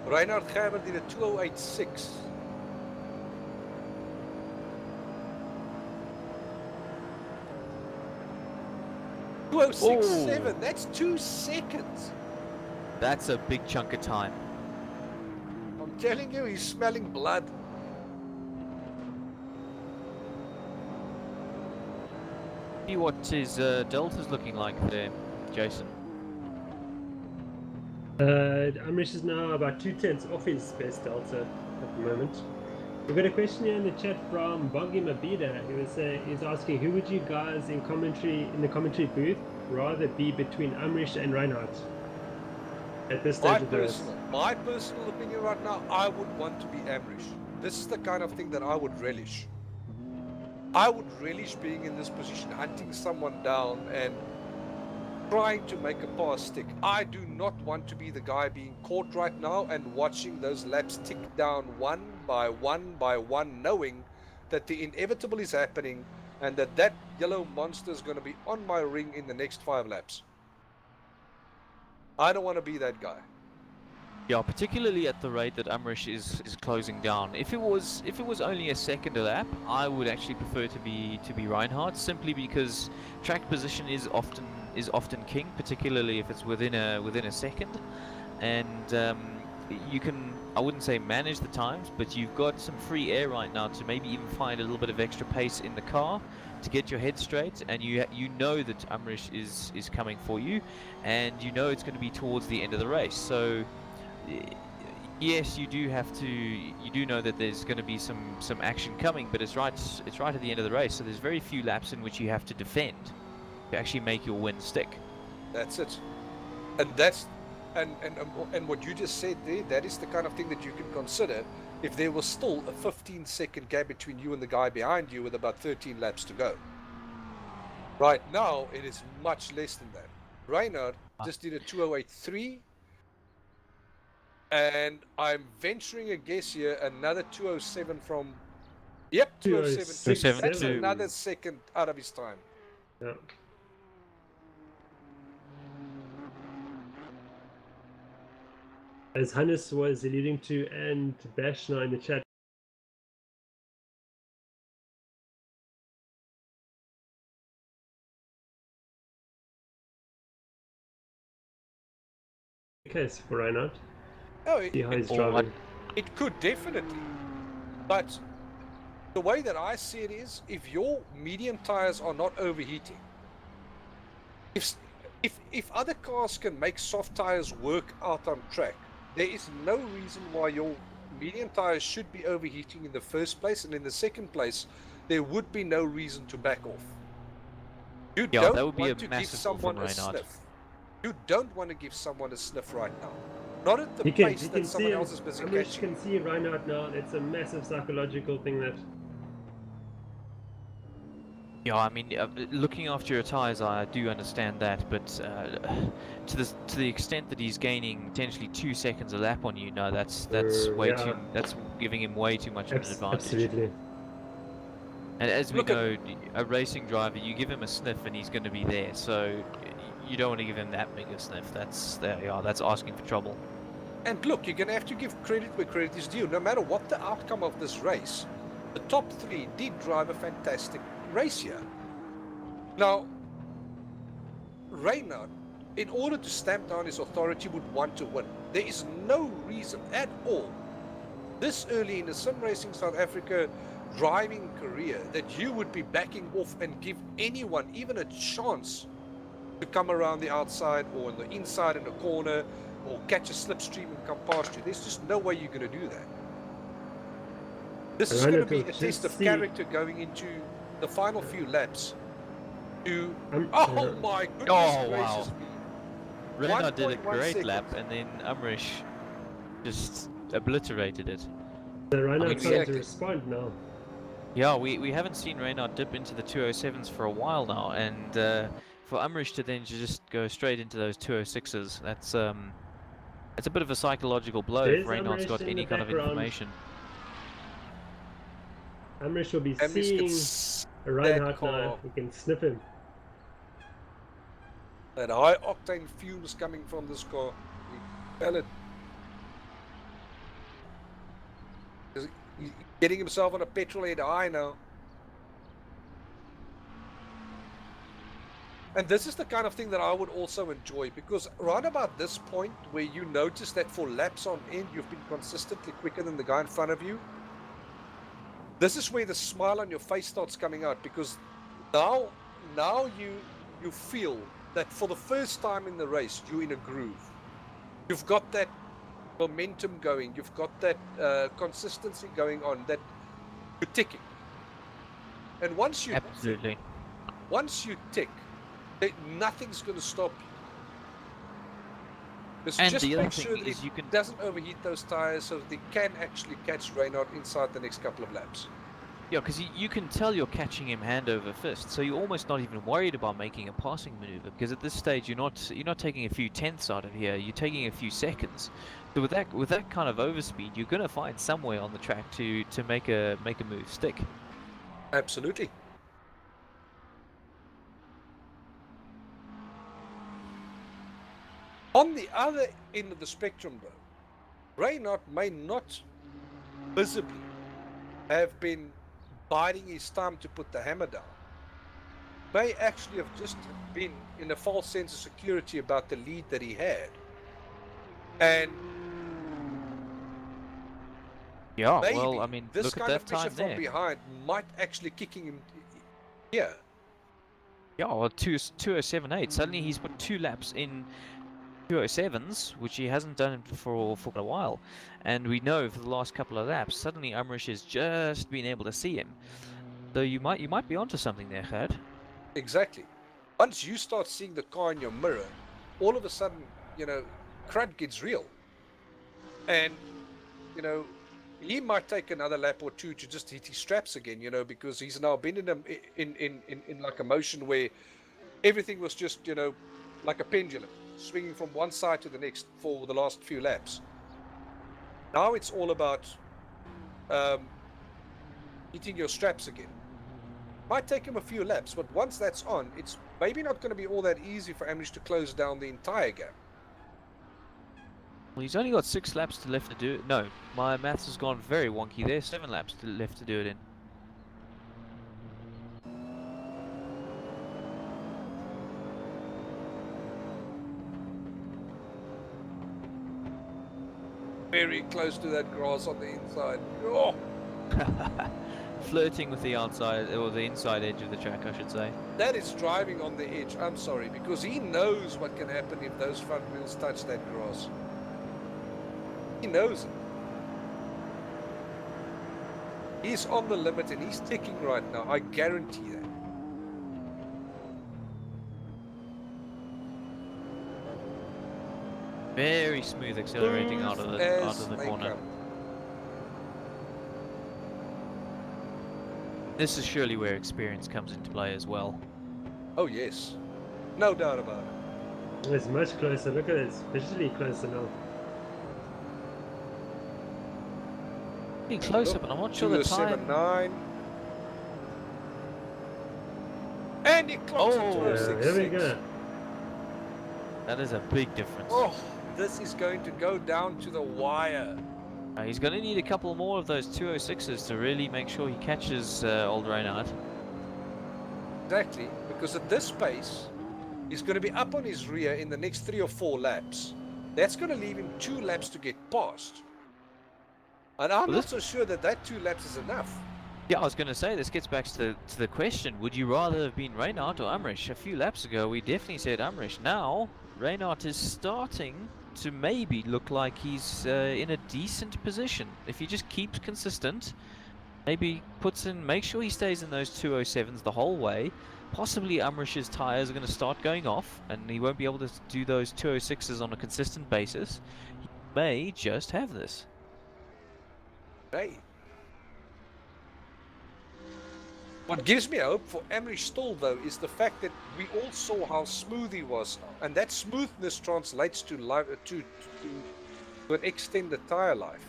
Reinhard Gerber did a 208.6. Oh, 206.7. That's 2 seconds. That's a big chunk of time. I'm telling you, he's smelling blood. See what his delta's looking like there, Jason. Amrish is now about 2/10 off his best delta at the moment. We've got a question here in the chat from Boggy Mabida. He's asking, who would you guys in the commentary booth rather be between Amrish and Reinhardt at this stage of the race? My personal opinion right now, I would want to be Amrish. This is the kind of thing that I would relish. I would relish being in this position, hunting someone down and trying to make a pass stick. I do not want to be the guy being caught right now and watching those laps tick down one by one, knowing that the inevitable is happening and that yellow monster is going to be on my ring in the next 5 laps. I don't want to be that guy. Yeah, particularly at the rate that Amrish is closing down. If it was only a second a lap, I would actually prefer to be Reinhardt, simply because track position is often king, particularly if it's within a second, and you can, I wouldn't say manage the times, but you've got some free air right now to maybe even find a little bit of extra pace in the car to get your head straight, and you know that Amrish is coming for you, and you know it's going to be towards the end of the race. So yes, you do have to. You do know that there's going to be some action coming, but it's right. It's right at the end of the race, so there's very few laps in which you have to defend to actually make your win stick. That's it. And and what you just said there, that is the kind of thing that you can consider if there was still a 15-second gap between you and the guy behind you with about 13 laps to go. Right now, it is much less than that. Reinhard just did a 208.3, and I'm venturing a guess here, another 207 from... Yep, 207. 207 That's too. another second out of his time. Yeah. As Hannes was alluding to, and Bashna in the chat, case for Reinhardt. Oh, See how he's Or driving. it could definitely. But the way that I see it is, if your medium tires are not overheating, if other cars can make soft tires work out on track, there is no reason why your medium tires should be overheating in the first place, and in the second place, there would be no reason to back off. You Yeah, don't that would be a want to give massive pull someone from a Reinhardt. sniff. You don't want to give someone a sniff right now. Not at the You can pace that see someone him. else is busy Amish catching. can see Reinhardt now. It's a massive psychological thing that. Yeah, I mean, looking after your tires, I do understand that, but to the extent that he's gaining potentially 2 seconds a lap on you, no, that's way yeah. too. That's giving him way too much of an advantage. Absolutely. And as we Look at- know, a racing driver, you give him a sniff and he's going to be there. So you don't want to give him that big a sniff. That's asking for trouble. And look, you're going to have to give credit where credit is due. No matter what the outcome of this race, the top three did drive a fantastic race here. Now, Reinhardt, in order to stamp down his authority, would want to win. There is no reason at all, this early in the sim racing South Africa driving career, that you would be backing off and give anyone even a chance to come around the outside or on the inside in the corner or catch a slipstream and come past you. There's just no way you're going to do that. This is going to be a test of character going into the final few laps. Oh my goodness Oh, gracious wow. me. Reinhardt did a 1.1 great lap, seconds. and then Umrish just obliterated it. So Reinhardt's Exactly. starting to respond now. Yeah, we haven't seen Reinhardt dip into the 207s for a while now, and for Umrish to then just go straight into those 206s, that's a bit of a psychological blow There's if Reinhardt's Umrish got in any the kind of background. information. Amrish will be Amrish seeing gets Reinhardt car. now. He can sniff him. that high octane fumes coming from this car. You feel it. He's getting himself on a petrol head high now. And this is the kind of thing that I would also enjoy, because right about this point where you notice that for laps on end you've been consistently quicker than the guy in front of you, this is where the smile on your face starts coming out, because now you feel that for the first time in the race you're in a groove. You've got that momentum going, you've got that consistency going on, that you're ticking. And once you Absolutely. tick, nothing's going to stop you. And Just the other make thing sure that is it you can- doesn't overheat those tires, so that they can actually catch Reinhardt inside the next couple of laps. Yeah, because you can tell you're catching him hand over fist, so you're almost not even worried about making a passing maneuver, because at this stage you're not taking a few tenths out of here, you're taking a few seconds. So with that kind of overspeed, you're going to find somewhere on the track to make a move stick. Absolutely. On the other end of the spectrum, though, Reinhardt may not visibly have been biding his time to put the hammer down. May actually have just been in a false sense of security about the lead that he had. And Yeah, maybe well, I mean, this look at kind that of pressure time from there. behind might actually kicking him here. Yeah, well, 2:07.8. Suddenly he's put 2 laps in 207s, which he hasn't done for quite a while. And we know for the last couple of laps, suddenly Umrish has just been able to see him. So you might be onto something there, Gert. Exactly. Once you start seeing the car in your mirror, all of a sudden, you know, crud gets real. And, you know, he might take another lap or two to just hit his straps again, you know, because he's now been in like a motion where everything was just, you know, like a pendulum, swinging from one side to the next for the last few laps. Now it's all about hitting your straps again. Might take him a few laps, but once that's on, it's maybe not going to be all that easy for Amrish to close down the entire gap. Well, he's only got 6 laps left to do it. No, my maths has gone very wonky there. 7 laps left to do it in. Very close to that grass on the inside. Oh! Flirting with the outside, or the inside edge of the track, I should say. That is driving on the edge. I'm sorry, because he knows what can happen if those front wheels touch that grass. He knows it. He's on the limit and he's ticking right now. I guarantee that. Very smooth accelerating out of the corner. Come. This is surely where experience comes into play as well. Oh yes, no doubt about it. It's much closer. Look at this, visually closer now. Getting closer, but I'm not sure the time. 207.9. And he clocks Oh, it to Yeah, here we go. That is a big difference. Oh, this is going to go down to the wire. He's going to need a couple more of those 206s to really make sure he catches old Reynard. Exactly, because at this pace, he's going to be up on his rear in the next 3 or 4 laps. That's going to leave him 2 laps to get past. And I'm not so sure that 2 laps is enough. Yeah, I was going to say, this gets back to the question, would you rather have been Reynard or Umrish? A few laps ago, we definitely said Umrish. Now, Reynard is starting to maybe look like he's in a decent position. If he just keeps consistent, maybe make sure he stays in those 207s the whole way. Possibly Umrish's tyres are going to start going off, and he won't be able to do those 206s on a consistent basis. He may just have this. Hey. What gives me hope for Amrish still, though, is the fact that we all saw how smooth he was, and that smoothness translates to an extended tire life,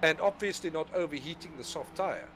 and obviously not overheating the soft tire.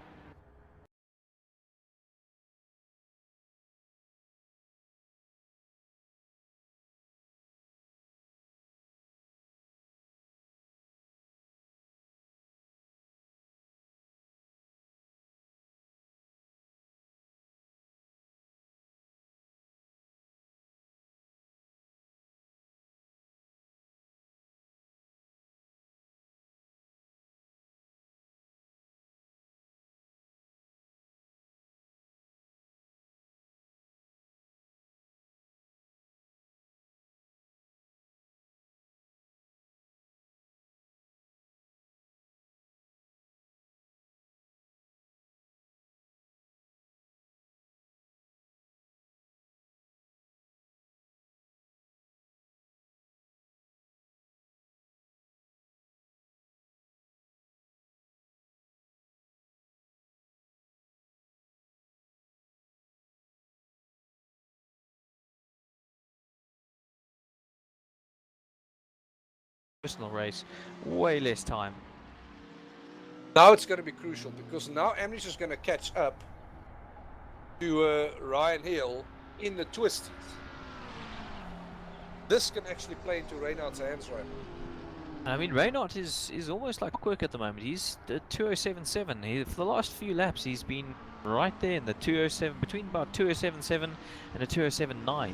Personal race, way less time. Now it's going to be crucial, because now Amrish is going to catch up to Ryan Hill in the twisties. This can actually play into Reynard's hands right now. I mean, Reynard is almost like quick at the moment. He's the 207.7. For the last few laps, he's been right there in the 207, between about 207.7 and a 207.9.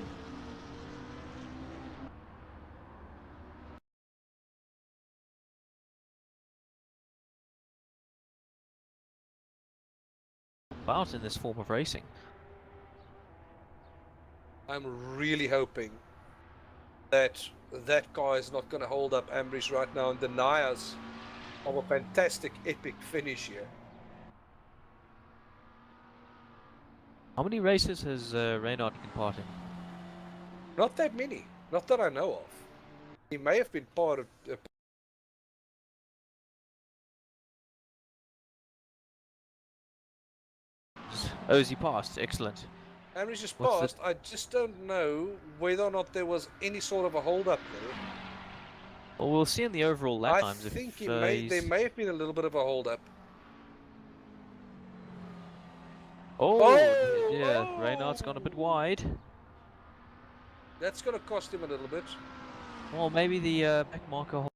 About in this form of racing. I'm really hoping that that car is not going to hold up Ambridge right now and deny us of a fantastic, epic finish here. How many races has Reynard taken part in? Not that many, not that I know of. He may have been part of. Oh, is he passed? Excellent. Ambridge is What's the- passed. I just don't know whether or not there was any sort of a hold up there. Well, we'll see in the overall lap I times if think there he's... may have been a little bit of a hold up. Oh, yeah, Oh! Reynard's gone a bit wide. That's going to cost him a little bit. Well, maybe the back marker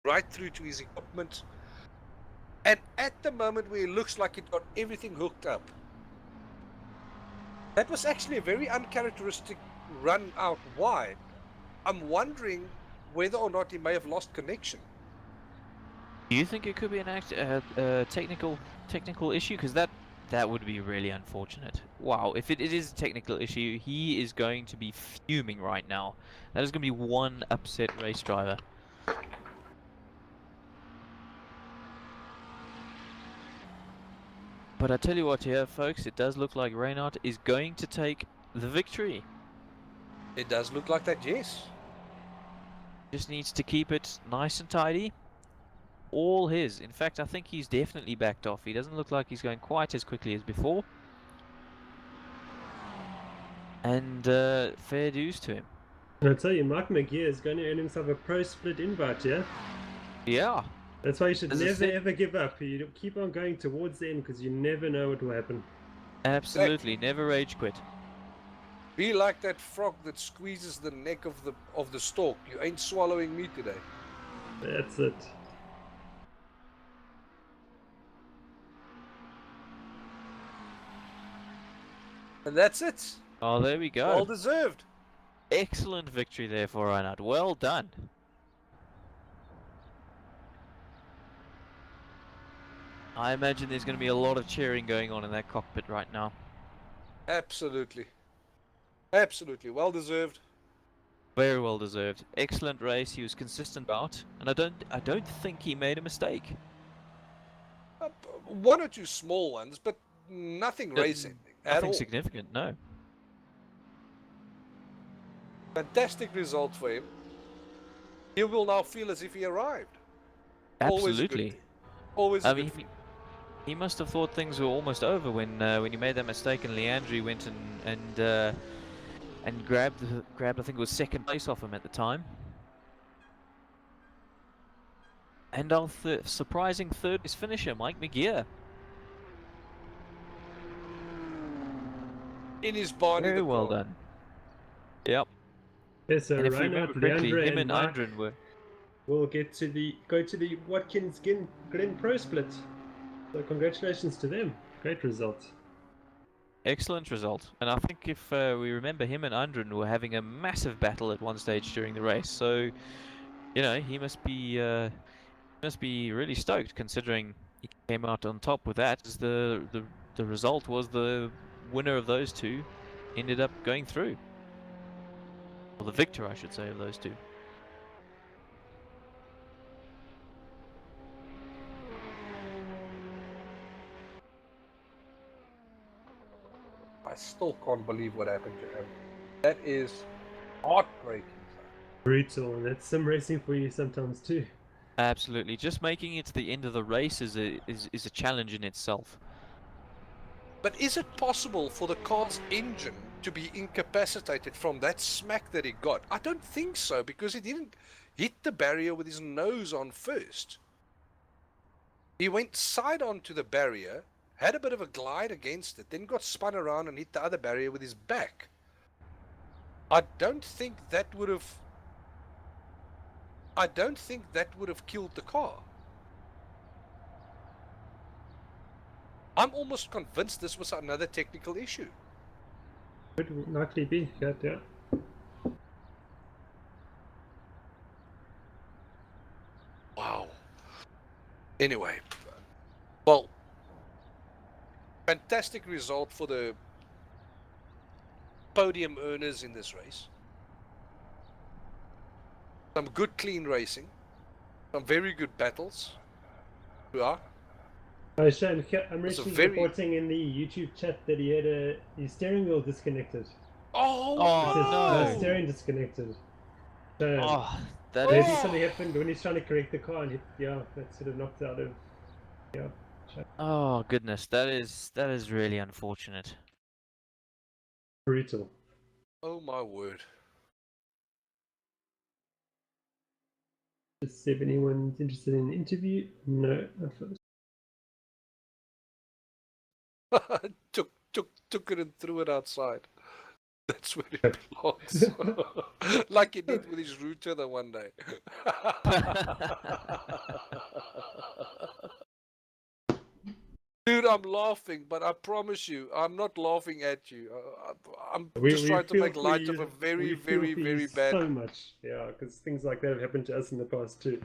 right through to his equipment. And at the moment where it looks like it got everything hooked up, that was actually a very uncharacteristic run out wide. I'm wondering whether or not he may have lost connection. Do you think it could be an technical issue? Because that would be really unfortunate. Wow, if it is a technical issue, he is going to be fuming right now. That is going to be one upset race driver. But I tell you what here, folks, it does look like Reinhardt is going to take the victory. It does look like that, yes. Just needs to keep it nice and tidy. All his. In fact, I think he's definitely backed off. He doesn't look like he's going quite as quickly as before. And fair dues to him. I'll tell you, Mark McGear is going to earn himself a pro split invite, yeah? Yeah. That's why you should As I never said- ever give up. You keep on going towards the end because you never know what will happen. Absolutely. Never rage quit. Be like that frog that squeezes the neck of the stalk. You ain't swallowing me today. That's it. And that's it. Oh, there we go. Well deserved. Excellent victory there for Reinhardt. Well done. I imagine there's going to be a lot of cheering going on in that cockpit right now. Absolutely. Absolutely. Well deserved. Very well deserved. Excellent race. He was consistent about, and I don't think he made a mistake. One or two small ones, but nothing racing at Nothing all. significant, no. Fantastic result for him. He will now feel as if he arrived. Always a good Absolutely. thing. Always a I good mean, thing. he must have thought things were almost over when he made that mistake, and Leandri went and grabbed I think it was second place off him at the time. And our surprising third is finisher, Mike McGear. In his barn in Very the well car. done. Yep. Yes, so And if we Reinhardt, remember correctly, Leandre, him and Mark Andren were... will go to the Watkins Glen Pro Split. So congratulations to them. Great result. Excellent result. And I think if we remember, him and Andren were having a massive battle at one stage during the race. So, you know, he must be really stoked, considering he came out on top with that. As the result was the winner of those two ended up going through. Or the victor, I should say, of those two. I still can't believe what happened to him. That is heartbreaking. Brutal, and that's sim racing for you sometimes too. Absolutely. Just making it to the end of the race is a challenge in itself. But is it possible for the car's engine to be incapacitated from that smack that he got? I don't think so, because he didn't hit the barrier with his nose on first. He went side on to the barrier, had a bit of a glide against it, then got spun around and hit the other barrier with his back. I don't think that would have killed the car. I'm almost convinced this was another technical issue. Could likely be, yeah. Wow. Anyway, well, fantastic result for the podium earners in this race. Some good clean racing, some very good battles. Yeah. Oh, Shane, I'm was a actually very- reporting in the YouTube chat that he had his steering wheel disconnected. Oh, Oh, It says no. no steering disconnected. So Oh, that maybe is... something happened when he's trying to correct the car, and that sort of knocked out of. Yeah. Oh, goodness. That is really unfortunate. Brutal. oh my word. Just see if anyone's interested in an interview. No, not for this. took it and threw it outside. That's where it belongs. Like he did with his router the one day. Dude, I'm laughing, but I promise you, I'm not laughing at you. I'm just trying to feel make for light you, of a very, we feel very, for you very bad. so much, yeah, because things like that have happened to us in the past too.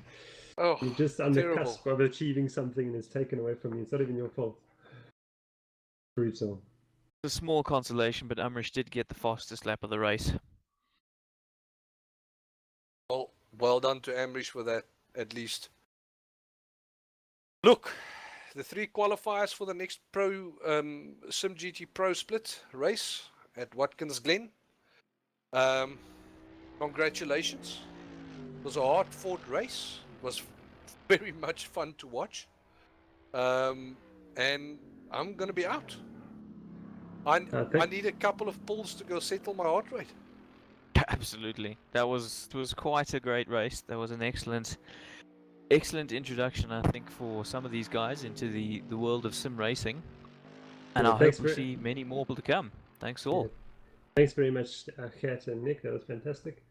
Oh, You're just on the terrible. cusp of achieving something and it's taken away from you. It's not even your fault. Brutal. A small consolation, but Umrish did get the fastest lap of the race. Well done to Amrish for that, at least. Look, the 3 qualifiers for the next Pro simGT Pro Split race at Watkins Glen. Congratulations. It was a hard-fought race. It was very much fun to watch. And I'm going to be out. I need a couple of pulls to go settle my heart rate. Absolutely, it was quite a great race. That was an excellent introduction, I think, for some of these guys into the world of sim racing. And I hope we see many more to come. Thanks all. Yeah. Thanks very much, Gert and Nick. That was fantastic.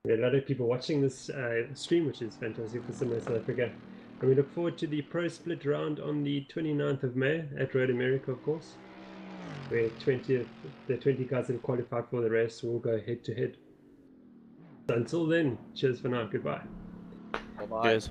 We had a lot of people watching this stream, which is fantastic for Sim Race South Africa. And we look forward to the Pro Split round on the 29th of May at Road America, of course, where the 20 guys that have qualified for the race will go head to head. So until then, cheers for now. Goodbye. Bye-bye. Cheers.